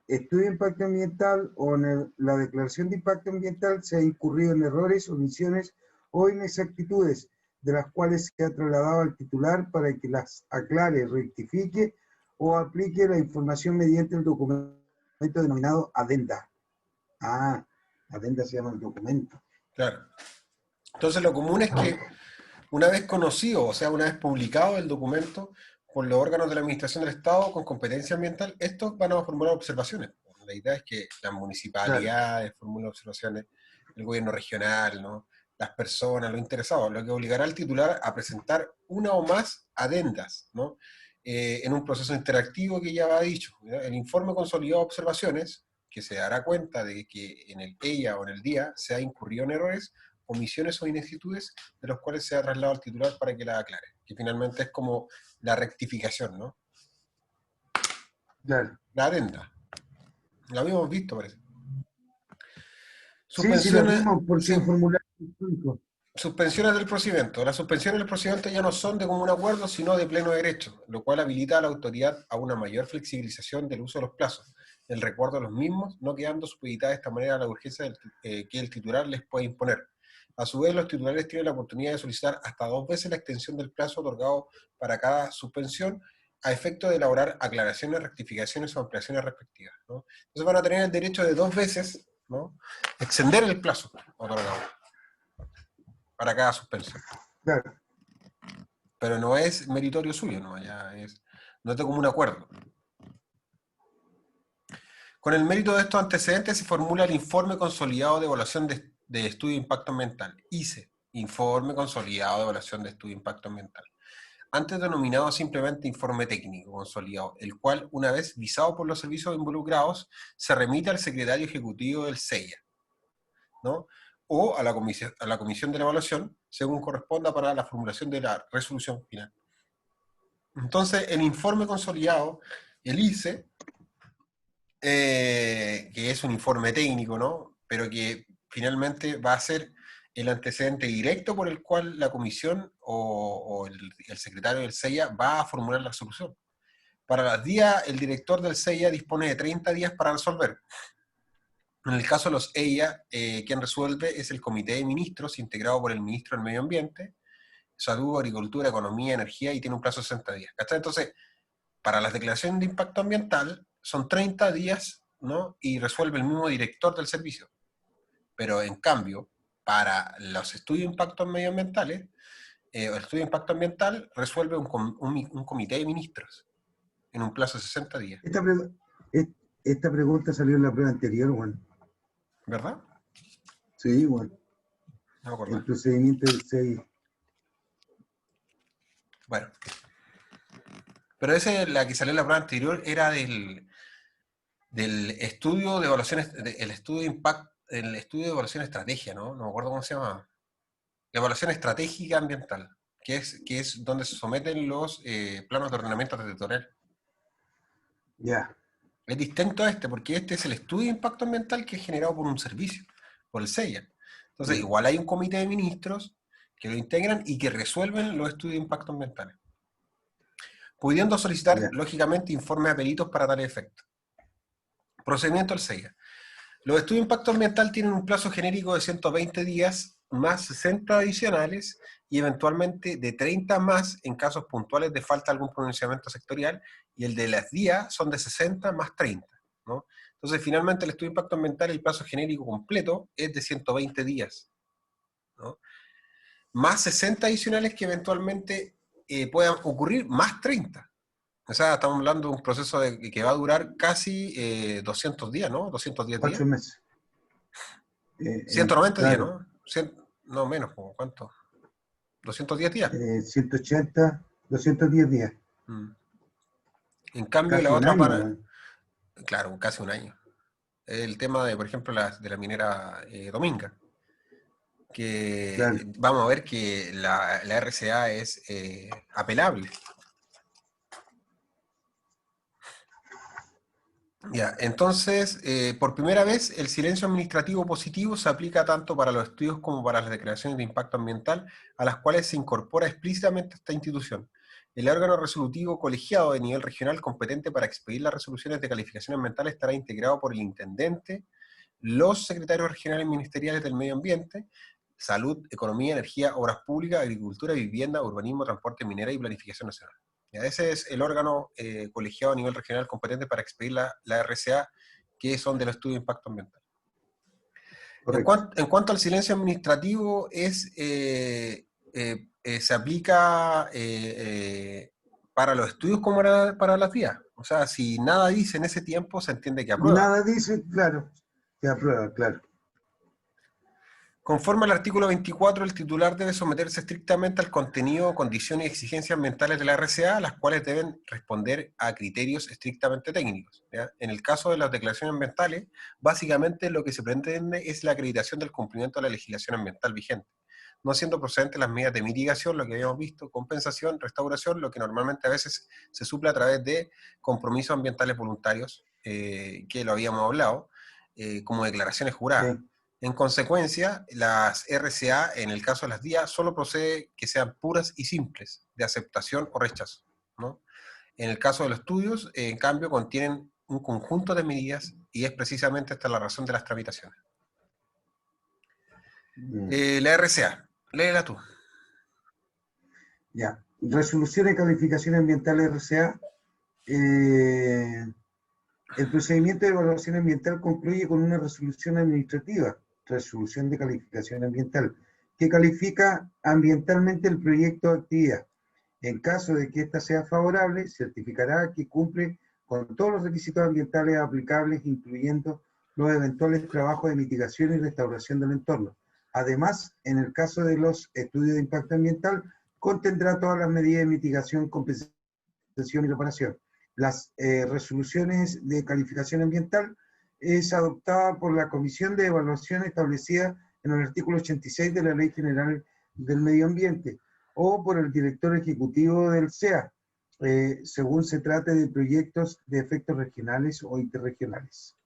estudio de impacto ambiental o en la declaración de impacto ambiental se ha incurrido en errores, omisiones o inexactitudes, de las cuales se ha trasladado al titular para que las aclare, rectifique o aplique la información mediante el documento denominado adenda. Adenda se llama el documento. Claro. Entonces lo común es que una vez conocido, o sea, una vez publicado el documento por los órganos de la administración del Estado con competencia ambiental, estos van a formular observaciones. La idea es que las municipalidades formulen observaciones, el gobierno regional, ¿no?, las personas, los interesados, lo que obligará al titular a presentar una o más adendas, ¿no?, en un proceso interactivo que ya va dicho, ¿no? El informe consolidado de observaciones, que se dará cuenta de que en el ella o en el día se ha incurrido en errores, omisiones o inexactitudes, de los cuales se ha trasladado al titular para que la aclare, que finalmente es como la rectificación, ¿no? Claro. La adenda. Lo habíamos visto, parece. Sí, lo Suspensiones, mismo, porque sí, en formulario público. suspensiones del procedimiento. Las suspensiones del procedimiento ya no son de común acuerdo, sino de pleno derecho, lo cual habilita a la autoridad a una mayor flexibilización del uso de los plazos, el recuerdo de los mismos, no quedando supeditada de esta manera a la urgencia que el titular les puede imponer. A su vez, los titulares tienen la oportunidad de solicitar hasta 2 veces la extensión del plazo otorgado para cada suspensión, a efecto de elaborar aclaraciones, rectificaciones o ampliaciones respectivas, ¿no? Entonces van a tener el derecho de 2 veces, ¿no?, extender el plazo otorgado para cada suspensión. Claro. Pero no es meritorio suyo, ¿no? No es de común acuerdo. Con el mérito de estos antecedentes se formula el Informe Consolidado de Evaluación de Estudio de Impacto Ambiental, ICE, Informe Consolidado de Evaluación de Estudio de Impacto Ambiental, antes denominado simplemente Informe Técnico Consolidado, el cual, una vez visado por los servicios involucrados, se remite al secretario ejecutivo del SEIA, ¿no?, o a la comisión de la evaluación, según corresponda para la formulación de la resolución final. Entonces, el informe consolidado, el ICE, que es un informe técnico, ¿no?, pero que finalmente va a ser el antecedente directo por el cual la comisión o el secretario del SEIA va a formular la resolución. Para los días, el director del SEIA dispone de 30 días para resolver, En el caso de los EIA, quien resuelve es el Comité de Ministros, integrado por el Ministro del Medio Ambiente, Salud, Agricultura, Economía, Energía, y tiene un plazo de 60 días. ¿Cachai? Entonces, para las declaraciones de impacto ambiental son 30 días, ¿no? Y resuelve el mismo director del servicio. Pero en cambio, para los estudios de impactos medioambientales, el estudio de impacto ambiental resuelve un comité de ministros en un plazo de 60 días. Esta pregunta salió en la prueba anterior, Juan. ¿Verdad? Sí, Juan. No me acuerdo. El procedimiento del 6. Bueno. Pero la que salió en la prueba anterior era del estudio de evaluaciones, el estudio de impacto, el estudio de evaluación estrategia, ¿no? No me acuerdo cómo se llama. La evaluación estratégica ambiental, que es donde se someten los planos de ordenamiento territorial. Ya. Es distinto a este, porque este es el estudio de impacto ambiental que es generado por un servicio, por el SEIA. Entonces, igual hay un comité de ministros que lo integran y que resuelven los estudios de impacto ambientales, pudiendo solicitar, lógicamente, informes a peritos para tal efecto. Procedimiento del SEIA. Los estudios de impacto ambiental tienen un plazo genérico de 120 días más 60 adicionales y eventualmente de 30 más en casos puntuales de falta de algún pronunciamiento sectorial, y el de las días son de 60 más 30, ¿no? Entonces, finalmente, el estudio de impacto ambiental, el plazo genérico completo es de 120 días, ¿no? Más 60 adicionales que eventualmente puedan ocurrir, más 30. O sea, estamos hablando de un proceso que va a durar casi 200 días, ¿no? 210 días. 4 meses. 190 días, Claro. ¿no? No, menos, ¿cuánto? 210 días. 180, 210 días. En cambio, Casi la un otra año. claro, casi un año. El tema de, por ejemplo, de la minera Dominga, que Claro. vamos a ver que la RCA es apelable. Ya, entonces, por primera vez, el silencio administrativo positivo se aplica tanto para los estudios como para las declaraciones de impacto ambiental, a las cuales se incorpora explícitamente esta institución. El órgano resolutivo colegiado de nivel regional competente para expedir las resoluciones de calificación ambiental estará integrado por el intendente, los secretarios regionales ministeriales del medio ambiente, salud, economía, energía, obras públicas, agricultura, vivienda, urbanismo, transporte, minera y planificación nacional. Ya, ese es el órgano colegiado a nivel regional competente para expedir la RCA, que son del estudio de impacto ambiental. En cuanto al silencio administrativo, se aplica para los estudios como para las vías. O sea, si nada dice en ese tiempo, se entiende que aprueba. Nada dice, claro, que aprueba, claro. Conforme al artículo 24, el titular debe someterse estrictamente al contenido, condiciones y exigencias ambientales de la RCA, las cuales deben responder a criterios estrictamente técnicos, ¿ya? En el caso de las declaraciones ambientales, básicamente lo que se pretende es la acreditación del cumplimiento de la legislación ambiental vigente, no siendo procedentes las medidas de mitigación, lo que habíamos visto, compensación, restauración, lo que normalmente a veces se suple a través de compromisos ambientales voluntarios, que lo habíamos hablado, como declaraciones juradas. Sí. En consecuencia, las RCA, en el caso de las DIA, solo procede que sean puras y simples, de aceptación o rechazo, ¿no? En el caso de los estudios, en cambio, contienen un conjunto de medidas y es precisamente esta la razón de las tramitaciones. La RCA, léela tú. Ya, resolución de calificación ambiental RCA. El procedimiento de evaluación ambiental concluye con una resolución administrativa, resolución de calificación ambiental, que califica ambientalmente el proyecto de actividad. En caso de que ésta sea favorable, certificará que cumple con todos los requisitos ambientales aplicables, incluyendo los eventuales trabajos de mitigación y restauración del entorno. Además, en el caso de los estudios de impacto ambiental, contendrá todas las medidas de mitigación, compensación y reparación. Las resoluciones de calificación ambiental es adoptada por la Comisión de Evaluación establecida en el artículo 86 de la Ley General del Medio Ambiente o por el director ejecutivo del SEA, según se trate de proyectos de efectos regionales o interregionales.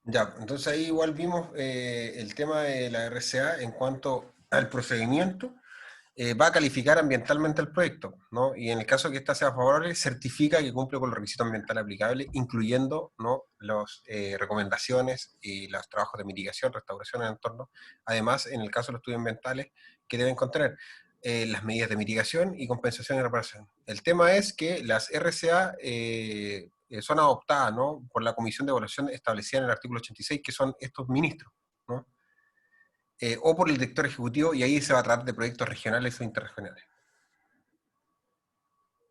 Ya, entonces ahí igual vimos el tema de la RCA en cuanto al procedimiento. va a calificar ambientalmente el proyecto, ¿no? Y en el caso de que ésta sea favorable, certifica que cumple con los requisitos ambientales aplicables, incluyendo, ¿no?, las recomendaciones y los trabajos de mitigación, restauración en el entorno. Además, en el caso de los estudios ambientales, que deben contener las medidas de mitigación y compensación y reparación. El tema es que las RCA son adoptadas, ¿no?, por la Comisión de Evaluación establecida en el artículo 86, que son estos ministros, ¿no?, o por el director ejecutivo, y ahí se va a tratar de proyectos regionales o interregionales.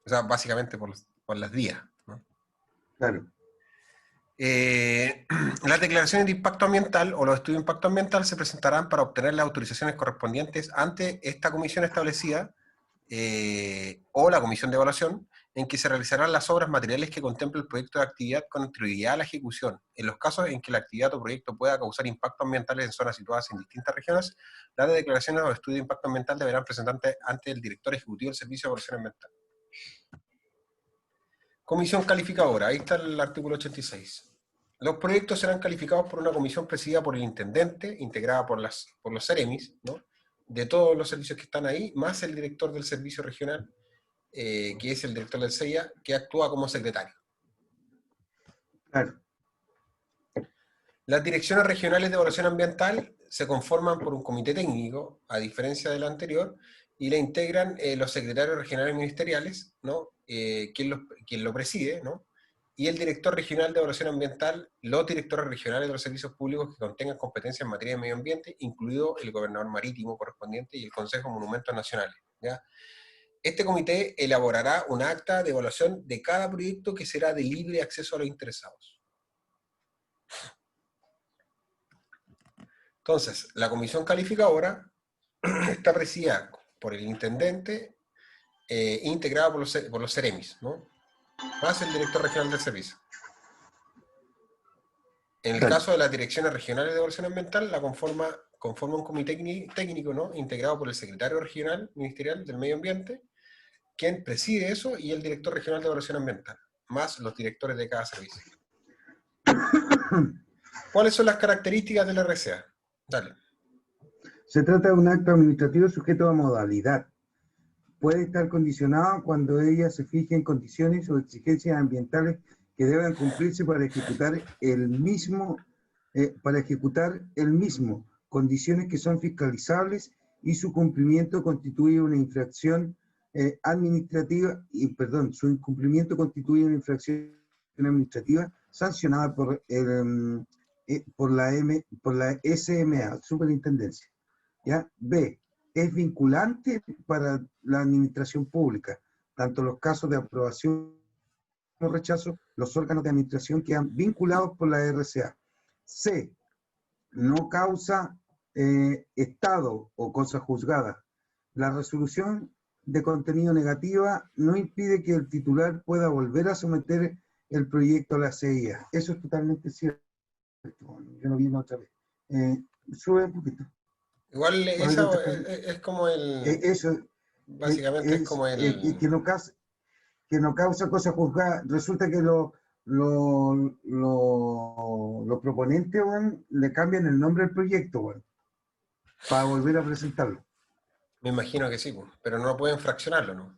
O sea, básicamente por las vías, ¿no? Claro. Las declaraciones de impacto ambiental o los estudios de impacto ambiental se presentarán para obtener las autorizaciones correspondientes ante esta comisión establecida o la comisión de evaluación, en que se realizarán las obras materiales que contemple el proyecto de actividad con prioridad a la ejecución. En los casos en que la actividad o proyecto pueda causar impactos ambientales en zonas situadas en distintas regiones, las declaraciones o estudios de impacto ambiental deberán presentarse ante el director ejecutivo del Servicio de Evaluación Ambiental. Comisión calificadora, ahí está el artículo 86. Los proyectos serán calificados por una comisión presidida por el intendente, integrada por los CEREMIS, ¿no?, de todos los servicios que están ahí, más el director del servicio regional, que es el director del CEIA, que actúa como secretario. Claro. Las direcciones regionales de evaluación ambiental se conforman por un comité técnico, a diferencia de lo anterior, y la integran los secretarios regionales ministeriales, ¿no?, quien lo preside, ¿no?, y el director regional de evaluación ambiental, los directores regionales de los servicios públicos que contengan competencias en materia de medio ambiente, incluido el gobernador marítimo correspondiente y el Consejo de Monumentos Nacionales, ¿ya? Este comité elaborará un acta de evaluación de cada proyecto que será de libre acceso a los interesados. Entonces, la comisión calificadora está presidida por el intendente, integrada por los CEREMIS, ¿no?, más el director regional del servicio. En el caso de las direcciones regionales de evaluación ambiental, la conforma un comité técnico, ¿no?, integrado por el secretario regional ministerial del medio ambiente, quien preside eso, y el director regional de evaluación ambiental, más los directores de cada servicio. ¿Cuáles son las características de la RCA? Dale. Se trata de un acto administrativo sujeto a modalidad. Puede estar condicionado cuando ella se fije en condiciones o exigencias ambientales que deben cumplirse para ejecutar el mismo, condiciones que son fiscalizables, y su cumplimiento constituye una infracción administrativa, su incumplimiento constituye una infracción administrativa sancionada por la SMA, Superintendencia. ¿Ya? B, es vinculante para la administración pública. Tanto los casos de aprobación como rechazo, los órganos de administración quedan vinculados por la RCA. C, no causa estado o cosa juzgada. La resolución de contenido negativa no impide que el titular pueda volver a someter el proyecto a la CIA. Eso es totalmente cierto. Yo lo vi otra vez. Sube un poquito. Igual eso es como eso básicamente es como que no causa cosa juzgada. Resulta que los proponentes, bueno, le cambian el nombre al proyecto, bueno, para volver a presentarlo. Me imagino que sí, pero no pueden fraccionarlo, ¿no? O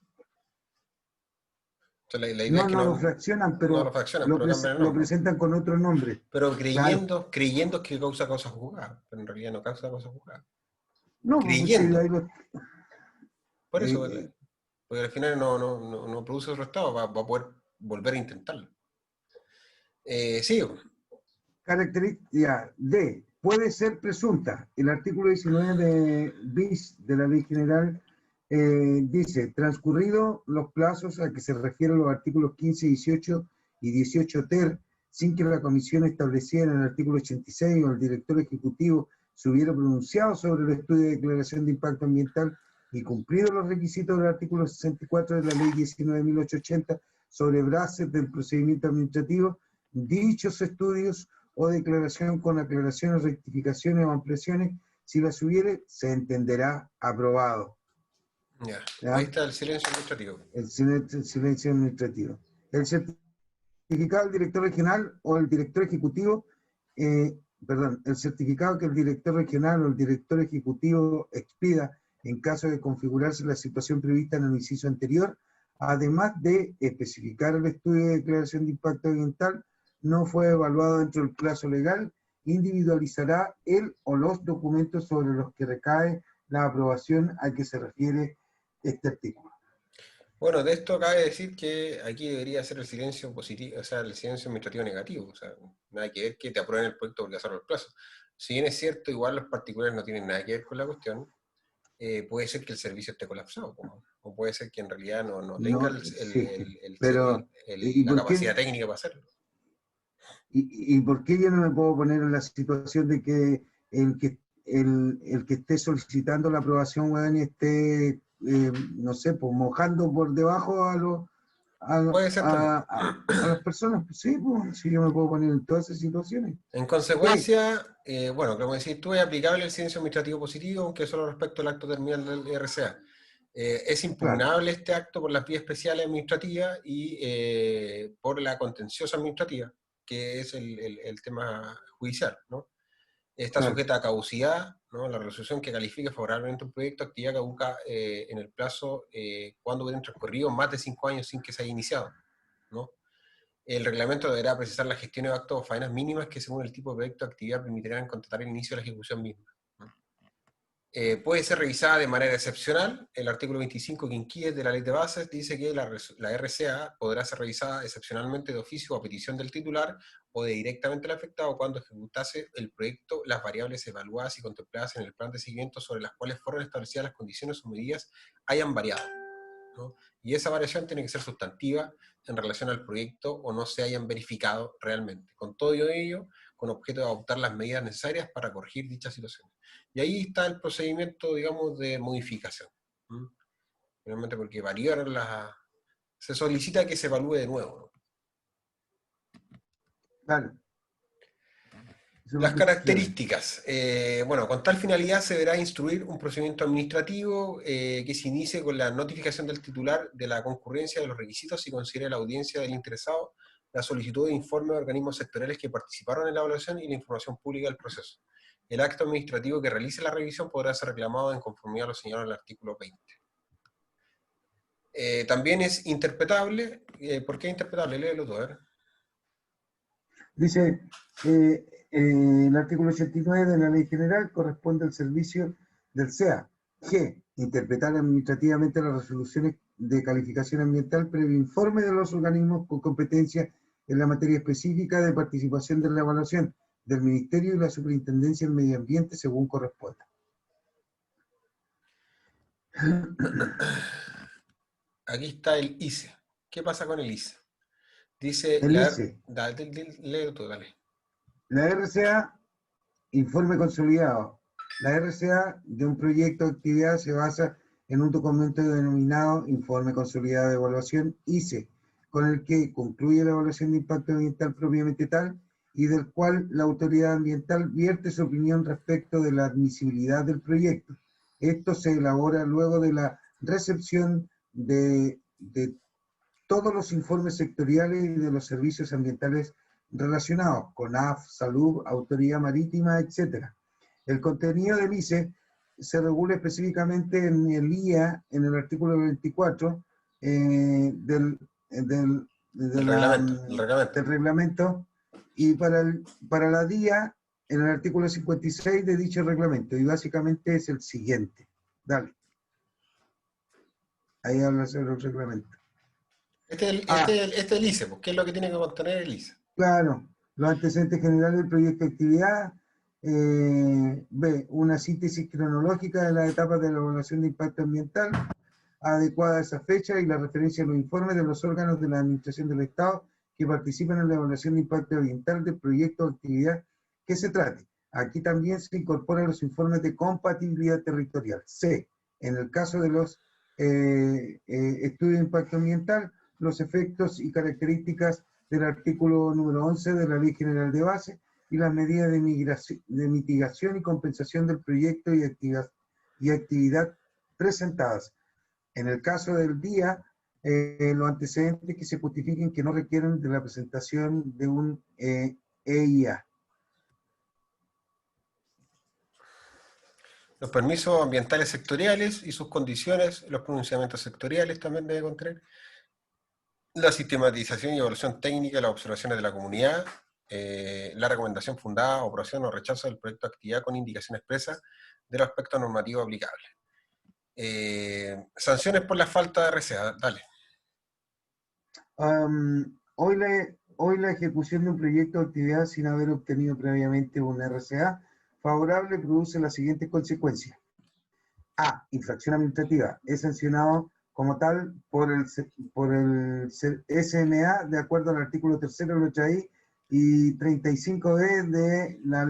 sea, la idea No, es que no lo fraccionan, pero lo fraccionan, pero cambian el lo nombre. presentan con otro nombre. Pero Claro. creyendo que causa cosas juzgadas, pero en realidad no causa cosas juzgadas. No, pues sí, Creyendo. ahí Por eso, porque al final no produce resultado, va a poder volver a intentarlo. Sí. Característica D. Puede ser presunta. El artículo 19 de bis de la Ley General dice: transcurridos los plazos a que se refieren los artículos 15, 18 y 18 ter, sin que la comisión establecida en el artículo 86 o el director ejecutivo se hubiera pronunciado sobre el estudio de declaración de impacto ambiental y cumplido los requisitos del artículo 64 de la Ley 19.880 sobre bases del procedimiento administrativo, dichos estudios o declaración con aclaraciones, rectificaciones o ampliaciones, si las hubiere, se entenderá aprobado. ¿Ya? Ahí está el silencio administrativo. El silencio administrativo. El certificado del director regional o el director ejecutivo, el certificado que el director regional o el director ejecutivo expida en caso de configurarse la situación prevista en el inciso anterior, además de especificar el estudio de declaración de impacto ambiental, no fue evaluado dentro del plazo legal, individualizará el o los documentos sobre los que recae la aprobación a que se refiere este artículo. Bueno, de esto cabe decir que aquí debería ser el silencio positivo, o sea, el silencio administrativo negativo. O sea, nada que ver que te aprueben el proyecto porque pasaron el plazo. Si bien es cierto, igual los particulares no tienen nada que ver con la cuestión, puede ser que el servicio esté colapsado, o puede ser que en realidad no tenga No, sí, pero ¿y la por capacidad qué? técnica para hacerlo. ¿Y por qué yo no me puedo poner en la situación de que el que esté solicitando la aprobación, weón, esté, no sé, pues mojando por debajo Puede ser también. a las personas? Pues sí, pues, sí, yo me puedo poner en todas esas situaciones. En Ok, consecuencia, bueno, como decís tú, es aplicable el silencio administrativo positivo, aunque solo respecto al acto terminal del RCA. Es claro, impugnable este acto por las vías especiales administrativas y por la contenciosa administrativa, que es el tema judicial, ¿no? Está claro. sujeta a caducidad, ¿no? La resolución que califique favorablemente un proyecto de actividad caduca en el plazo cuando hubieran transcurrido más de 5 años sin que se haya iniciado, ¿no? El reglamento deberá precisar las gestiones de actos o faenas mínimas que según el tipo de proyecto o actividad permitirán contratar el inicio de la ejecución misma. Puede ser revisada de manera excepcional. El artículo 25 quinquilles de la Ley de Bases dice que la RCA podrá ser revisada excepcionalmente de oficio o a petición del titular o de directamente el afectado cuando ejecutase el proyecto las variables evaluadas y contempladas en el plan de seguimiento sobre las cuales fueron establecidas las condiciones o medidas hayan variado, ¿no? Y esa variación tiene que ser sustantiva en relación al proyecto o no se hayan verificado realmente. Con todo ello, con objeto de adoptar las medidas necesarias para corregir dichas situaciones. Y ahí está el procedimiento, digamos, de modificación. ¿Mm? Finalmente, porque variaron las... Se solicita que se evalúe de nuevo, ¿no? Claro, eso es lo Las que sucede. características. Bueno, con tal finalidad se deberá instruir un procedimiento administrativo que se inicie con la notificación del titular de la concurrencia de los requisitos y considere la audiencia del interesado, la solicitud de informe de organismos sectoriales que participaron en la evaluación y la información pública del proceso. El acto administrativo que realice la revisión podrá ser reclamado en conformidad a lo señalado en el artículo 20. También es interpretable. ¿Por qué interpretable? Léelo tú, a ver. Dice, el artículo 89 de la Ley General corresponde al servicio del SEA. G. Interpretar administrativamente las resoluciones de calificación ambiental previo informe de los organismos con competencia en la materia específica de participación de la evaluación del Ministerio y la Superintendencia del Medio Ambiente según corresponda. Aquí está el ICE. ¿Qué pasa con el ICE? Dice, El ICE, léelo tú, dale. la RCA, informe consolidado. La RCA de un proyecto de actividad se basa en un documento denominado Informe Consolidado de Evaluación, ICE, con el que concluye la evaluación de impacto ambiental propiamente tal y del cual la autoridad ambiental vierte su opinión respecto de la admisibilidad del proyecto. Esto se elabora luego de la recepción de todos los informes sectoriales y de los servicios ambientales relacionados, CONAF, Salud, Autoridad Marítima, etc. El contenido del ICE se regula específicamente en el IA, en el artículo 24 El reglamento, el reglamento. del reglamento, y para la DIA, en el artículo 56 de dicho reglamento, y básicamente es el siguiente. Dale. Ahí habla sobre el reglamento. Este es el ICE, pues, ¿qué es lo que tiene que contener el ICE? Claro, los antecedentes generales del proyecto de actividad. B, una síntesis cronológica de las etapas de la evaluación de impacto ambiental adecuada a esa fecha y la referencia a los informes de los órganos de la Administración del Estado que participan en la evaluación de impacto ambiental del proyecto o actividad que se trate. Aquí también se incorporan los informes de compatibilidad territorial. C, en el caso de los estudios de impacto ambiental, los efectos y características del artículo número 11 de la Ley General de Base y las medidas de mitigación y compensación del proyecto y actividad presentadas. En el caso del día, los antecedentes que se justifiquen que no requieren de la presentación de un EIA. Los permisos ambientales sectoriales y sus condiciones, los pronunciamientos sectoriales también debe contener. La sistematización y evaluación técnica de las observaciones de la comunidad, la recomendación fundada, aprobación o rechazo del proyecto de actividad con indicación expresa de los aspectos normativos aplicables. Sanciones por la falta de RCA, dale. Hoy la ejecución de un proyecto de actividad sin haber obtenido previamente un RCA favorable produce las siguientes consecuencias. A. Infracción administrativa. Es sancionado como tal por el SMA de acuerdo al artículo 3 del 8I y 35B de la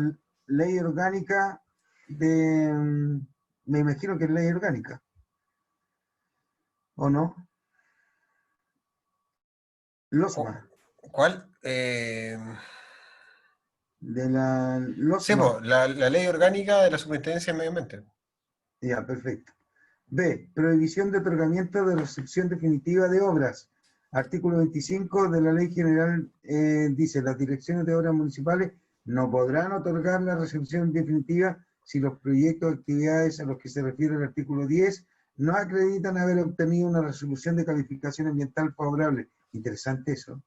ley orgánica de... Me imagino que es ley orgánica, ¿o no? LOSMA. ¿Cuál? De la Sí, LOSMA. la ley orgánica de la Superintendencia de Medio Ambiente. Ya, perfecto. B. Prohibición de otorgamiento de recepción definitiva de obras. Artículo 25 de la Ley General dice, las direcciones de obras municipales no podrán otorgar la recepción definitiva si los proyectos o actividades a los que se refiere el artículo 10 no acreditan haber obtenido una resolución de calificación ambiental favorable. Interesante eso.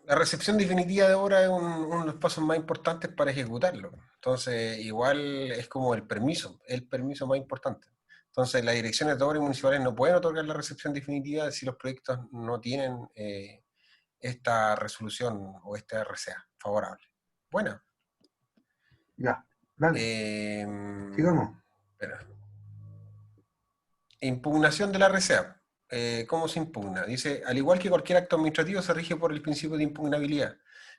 La recepción definitiva de obra es uno de los pasos más importantes para ejecutarlo. Entonces, igual es como el permiso más importante. Entonces, las direcciones de obras municipales no pueden otorgar la recepción definitiva si los proyectos no tienen esta resolución o esta RCA favorable. Buena. Ya, dale, sigamos. Espera. Impugnación de la RCA. ¿Cómo se impugna? Dice, al igual que cualquier acto administrativo, se rige por el principio de impugnabilidad.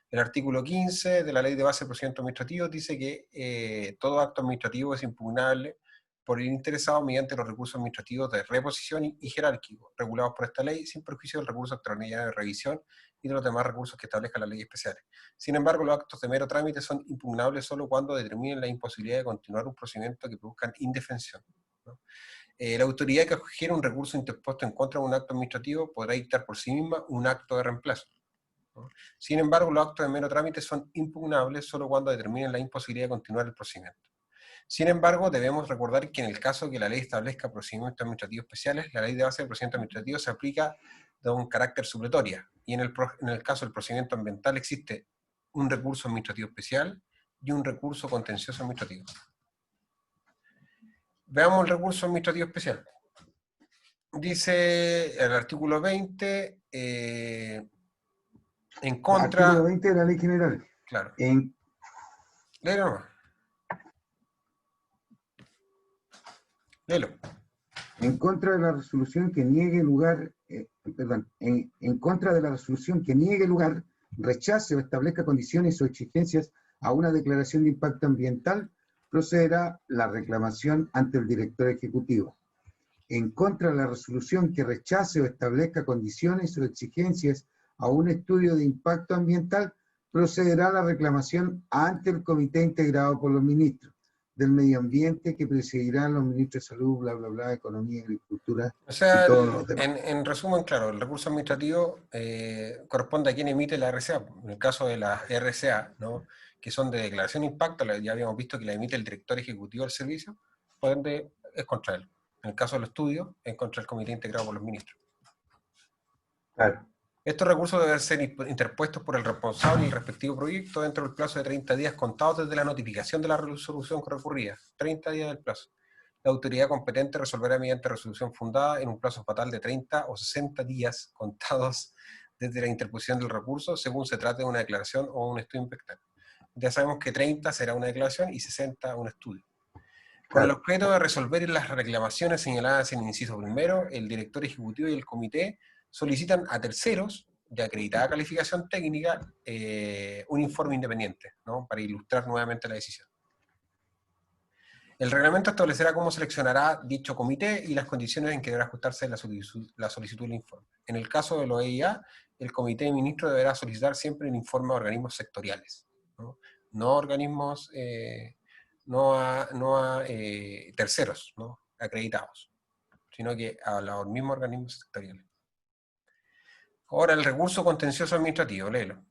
El artículo 15 de la Ley de Base de Procedimientos Administrativos dice que todo acto administrativo es impugnable por el interesado mediante los recursos administrativos de reposición y jerárquicos, regulados por esta ley, sin perjuicio del recurso extraordinario de revisión y de los demás recursos que establezcan las leyes especiales. Sin embargo, los actos de mero trámite son impugnables solo cuando determinen la imposibilidad de continuar un procedimiento que produzcan indefensión, ¿no? La autoridad que acogiera un recurso interpuesto en contra de un acto administrativo podrá dictar por sí misma un acto de reemplazo, ¿no? Sin embargo, los actos de mero trámite son impugnables solo cuando determinen la imposibilidad de continuar el procedimiento. Sin embargo, debemos recordar que en el caso que la ley establezca procedimientos administrativos especiales, la ley de base de procedimientos administrativos se aplica de un carácter supletoria, y en el caso del procedimiento ambiental existe un recurso administrativo especial y un recurso contencioso administrativo. Veamos el recurso administrativo especial. Dice el artículo 20, en contra... Artículo 20 de la Ley General. Claro. En, Léelo nomás. Léelo. En contra de la resolución que niegue lugar, en contra de la resolución que niegue lugar, rechace o establezca condiciones o exigencias a una declaración de impacto ambiental, procederá la reclamación ante el director ejecutivo. En contra de la resolución que rechace o establezca condiciones o exigencias a un estudio de impacto ambiental, procederá la reclamación ante el comité integrado por los ministros del medio ambiente que presidirán los ministros de salud, bla, bla, bla, economía, agricultura, O sea, y todos los demás. en resumen, claro, el recurso administrativo corresponde a quien emite la RCA. En el caso de la RCA, ¿no?, que son de declaración de impacto, ya habíamos visto que la emite el director ejecutivo del servicio, por ende es contra él. En el caso del estudio, es contra el comité integrado por los ministros. Claro. Estos recursos deben ser interpuestos por el responsable del respectivo proyecto dentro del plazo de 30 días contados desde la notificación de la resolución recurrida. 30 días del plazo. La autoridad competente resolverá mediante resolución fundada en un plazo fatal de 30 o 60 días contados desde la interposición del recurso, según se trate de una declaración o un estudio inspector. Ya sabemos que 30 será una declaración y 60 un estudio. Con el objeto de resolver las reclamaciones señaladas en el inciso primero, el director ejecutivo y el comité solicitan a terceros de acreditada calificación técnica un informe independiente, ¿no?, para ilustrar nuevamente la decisión. El reglamento establecerá cómo seleccionará dicho comité y las condiciones en que deberá ajustarse la solicitud del informe. En el caso de los EIA, el comité de ministros deberá solicitar siempre un informe a organismos sectoriales, no a organismos, no a terceros, ¿no?, acreditados, sino que a los mismos organismos sectoriales. Ahora, el recurso contencioso administrativo, léelo.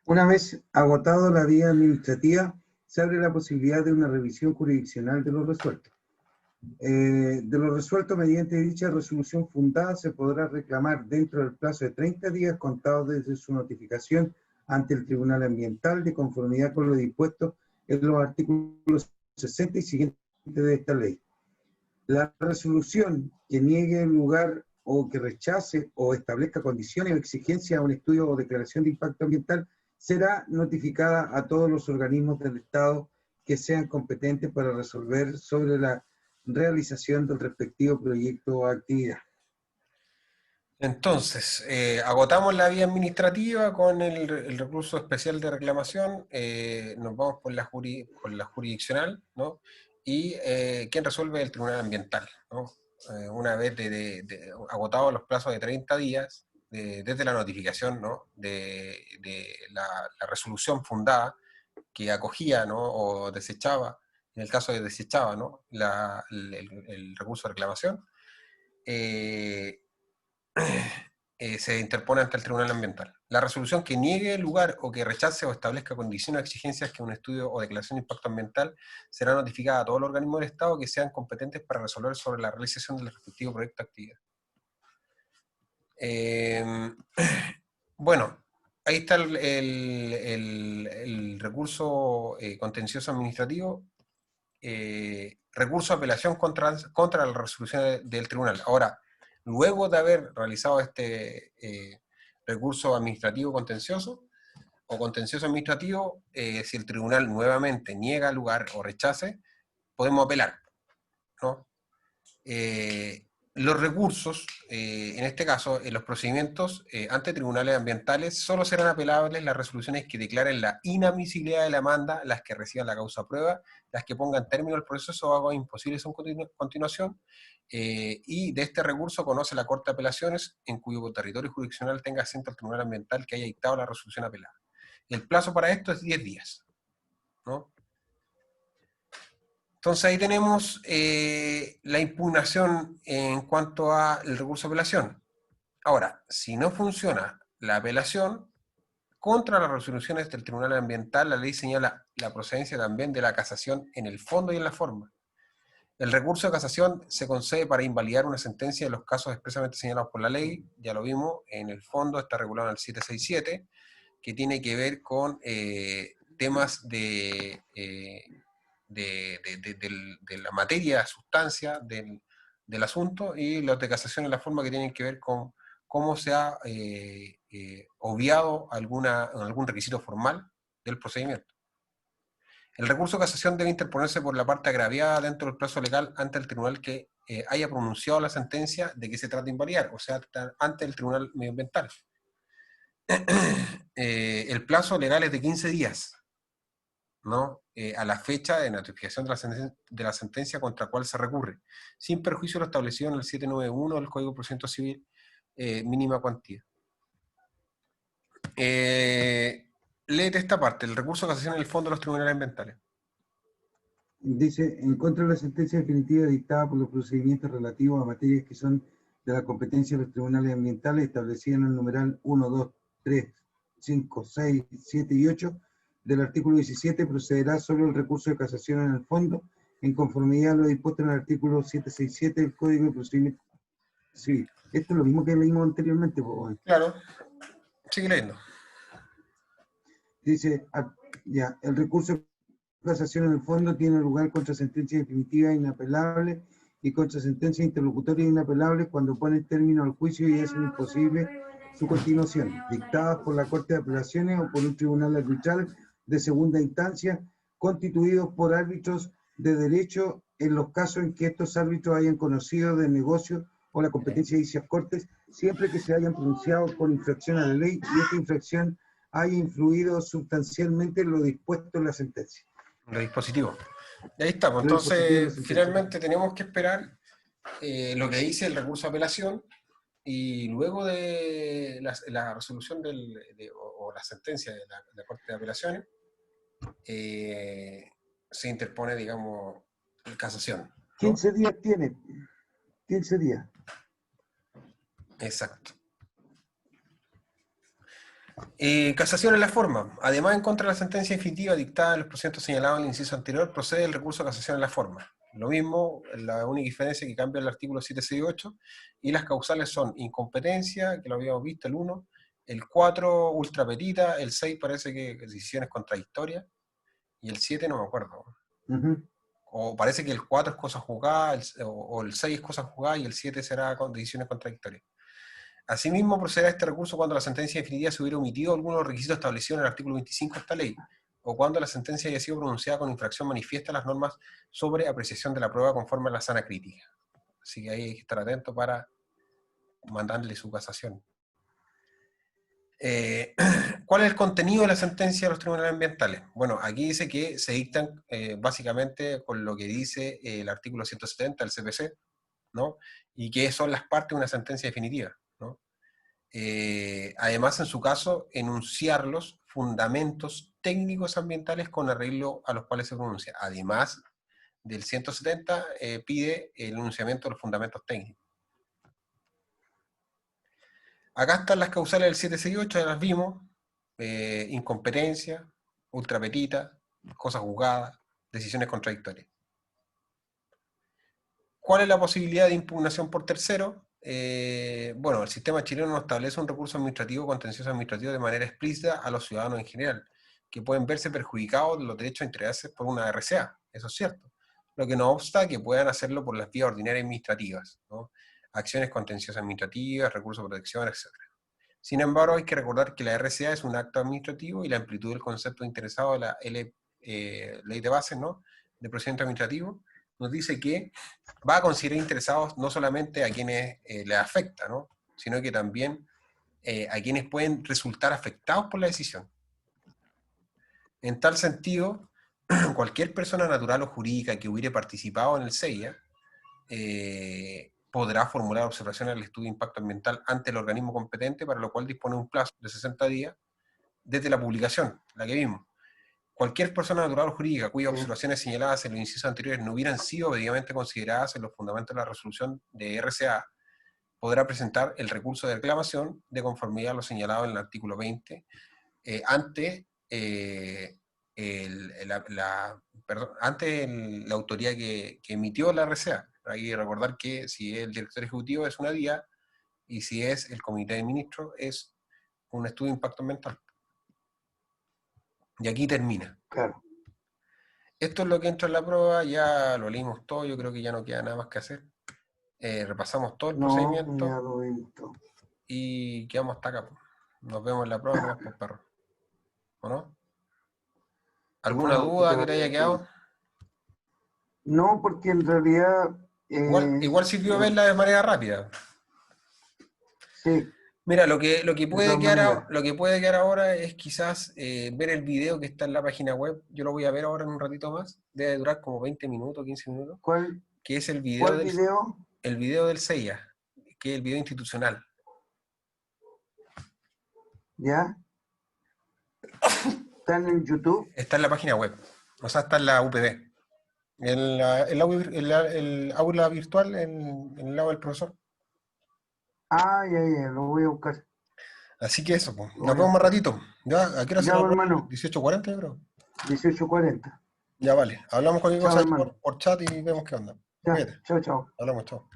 Una vez agotado la vía administrativa, se abre la posibilidad de una revisión jurisdiccional de lo resuelto. De lo resuelto mediante dicha resolución fundada se podrá reclamar dentro del plazo de 30 días contados desde su notificación ante el Tribunal Ambiental de conformidad con lo dispuesto en los artículos 60 y siguientes de esta ley. La resolución que niegue el lugar o que rechace o establezca condiciones o exigencias a un estudio o declaración de impacto ambiental será notificada a todos los organismos del Estado que sean competentes para resolver sobre la realización del respectivo proyecto o actividad. Entonces, agotamos la vía administrativa con el recurso especial de reclamación, nos vamos por la jurisdiccional, ¿no? Y ¿quién resuelve? El Tribunal Ambiental, ¿no? Una vez agotados los plazos de 30 días, desde la notificación, ¿no? de la resolución fundada que acogía, ¿no? O desechaba, en el caso de desechaba, ¿no? el recurso de reclamación, se interpone ante el Tribunal Ambiental. La resolución que niegue el lugar o que rechace o establezca condiciones o exigencias que un estudio o declaración de impacto ambiental será notificada a todos los organismos del Estado que sean competentes para resolver sobre la realización del respectivo proyecto de actividad. Bueno, ahí está el recurso contencioso administrativo, recurso de apelación contra la resolución del tribunal. Ahora, luego de haber realizado este recurso administrativo contencioso o contencioso administrativo, si el tribunal nuevamente niega lugar o rechace, podemos apelar, ¿no? Los recursos, en este caso, en los procedimientos ante tribunales ambientales, solo serán apelables las resoluciones que declaren la inadmisibilidad de la demanda, las que reciban la causa prueba, las que pongan término al proceso o hagan imposible su continuación, y de este recurso conoce la Corte de Apelaciones, en cuyo territorio jurisdiccional tenga asiento el tribunal ambiental que haya dictado la resolución apelada. El plazo para esto es 10 días, ¿no? Entonces ahí tenemos la impugnación en cuanto al recurso de apelación. Ahora, si no funciona la apelación, contra las resoluciones del Tribunal Ambiental, la ley señala la procedencia también de la casación en el fondo y en la forma. El recurso de casación se concede para invalidar una sentencia en los casos expresamente señalados por la ley, ya lo vimos, en el fondo está regulado en el 767, que tiene que ver con temas de la materia, sustancia del asunto, y los de casación en la forma que tienen que ver con cómo se ha obviado algún requisito formal del procedimiento. El recurso de casación debe interponerse por la parte agraviada dentro del plazo legal ante el tribunal que haya pronunciado la sentencia de que se trata de invalidar, o sea, ante el tribunal medioambiental. El plazo legal es de 15 días, ¿no? A la fecha de notificación de la sentencia contra la cual se recurre, sin perjuicio de lo establecido en el 791 del Código de Procedimiento Civil, mínima cuantía. Léete esta parte, el recurso de casación en el fondo de los tribunales ambientales. Dice, en contra de la sentencia definitiva dictada por los procedimientos relativos a materias que son de la competencia de los tribunales ambientales establecida en el numeral 1, 2, 3, 5, 6, 7 y 8 del artículo 17, procederá solo el recurso de casación en el fondo, en conformidad a lo dispuesto en el artículo 767 del Código de Procedimiento Civil. Esto es lo mismo que leímos anteriormente. Claro, sigue leyendo. Dice, ya, el recurso de casación en el fondo tiene lugar contra sentencia definitiva inapelable y contra sentencia interlocutoria inapelable cuando ponen término al juicio y hacen imposible su continuación, dictadas por la Corte de Apelaciones o por un tribunal arbitral de segunda instancia, constituidos por árbitros de derecho en los casos en que estos árbitros hayan conocido del negocio o la competencia de dichas cortes, siempre que se hayan pronunciado por infracción a la ley y esta infracción haya influido sustancialmente en lo dispuesto en la sentencia. Lo dispositivo. Y ahí está, pues, entonces finalmente tenemos que esperar lo que dice el recurso de apelación, y luego de la resolución o la sentencia de la Corte de Apelaciones, se interpone, digamos, la casación, ¿no? 15 días tiene. 15 días. Exacto. Casación en la forma. Además, en contra de la sentencia definitiva dictada en los procedimientos señalados en el inciso anterior, procede el recurso de casación en la forma. Lo mismo, la única diferencia es que cambia el artículo 768 y las causales son incompetencia, que lo habíamos visto, el 1, el 4, ultrapetita, el 6 parece que decisiones contradictorias, y el 7 no me acuerdo. O parece que el 4 es cosa juzgada, o el 6 es cosa juzgada, y el 7 será con decisiones contradictorias. Asimismo, procederá este recurso cuando la sentencia definitiva se hubiera omitido algunos de los requisitos establecidos en el artículo 25 de esta ley, o cuando la sentencia haya sido pronunciada con infracción manifiesta a las normas sobre apreciación de la prueba conforme a la sana crítica. Así que ahí hay que estar atento para mandarle su casación. ¿Cuál es el contenido de la sentencia de los tribunales ambientales? Bueno, aquí dice que se dictan básicamente con lo que dice el artículo 170 del CPC, ¿no? Y que son las partes de una sentencia definitiva, ¿no? Además, en su caso, enunciar los fundamentos técnicos ambientales con arreglo a los cuales se pronuncia. Además del 170, pide el enunciamiento de los fundamentos técnicos. Acá están las causales del 768, ya las vimos. Incompetencia, ultrapetita, cosas juzgadas, decisiones contradictorias. ¿Cuál es la posibilidad de impugnación por tercero? Bueno, el sistema chileno no establece un recurso administrativo contencioso administrativo de manera explícita a los ciudadanos en general, que pueden verse perjudicados de los derechos a intereses por una RCA, eso es cierto. Lo que no obsta que puedan hacerlo por las vías ordinarias administrativas, ¿no? Acciones contenciosas administrativas, recursos de protección, etc. Sin embargo, hay que recordar que la RCA es un acto administrativo y la amplitud del concepto interesado de la Ley de Bases, ¿no?, de procedimiento administrativo, nos dice que va a considerar interesados no solamente a quienes les afecta, ¿no?, sino que también a quienes pueden resultar afectados por la decisión. En tal sentido, cualquier persona natural o jurídica que hubiere participado en el CEIA podrá formular observaciones al estudio de impacto ambiental ante el organismo competente, para lo cual dispone un plazo de 60 días desde la publicación, la que vimos. Cualquier persona natural o jurídica cuyas observaciones señaladas en los incisos anteriores no hubieran sido debidamente consideradas en los fundamentos de la resolución de RCA, podrá presentar el recurso de reclamación de conformidad a lo señalado en el artículo 20 ante la autoridad que emitió la RCA. Hay que recordar que si el director ejecutivo es una DIA y si es el comité de ministros es un estudio de impacto ambiental. Y aquí termina. Claro. Esto es lo que entra en la prueba, ya lo leímos todo, yo creo que ya no queda nada más que hacer. Repasamos todo el procedimiento ya lo he visto. y quedamos hasta acá. Nos vemos en la prueba nomás, pues, perro. ¿O no? ¿Alguna duda que te haya quedado? No, porque en realidad... Igual sirvió verla de manera rápida. Sí. Mira, lo que puede quedar ahora es quizás ver el video que está en la página web. Yo lo voy a ver ahora en un ratito más. Debe durar como 20 minutos, 15 minutos. ¿Cuál? Que es el video ¿Cuál video? El video del CEIA, que es el video institucional. ¿Ya? ¿Están en YouTube? Está en la página web. O sea, está en la UPB. El aula virtual en el lado del profesor. Ah, ya, lo voy a buscar. Así que eso, pues. Nos vemos más ratito. ¿Ya? ¿A qué hora se nos hermano. 18:40, yo creo. 18:40. Ya, vale. Hablamos cualquier cosa por chat y vemos qué onda. Ya, chao. Hablamos, chao.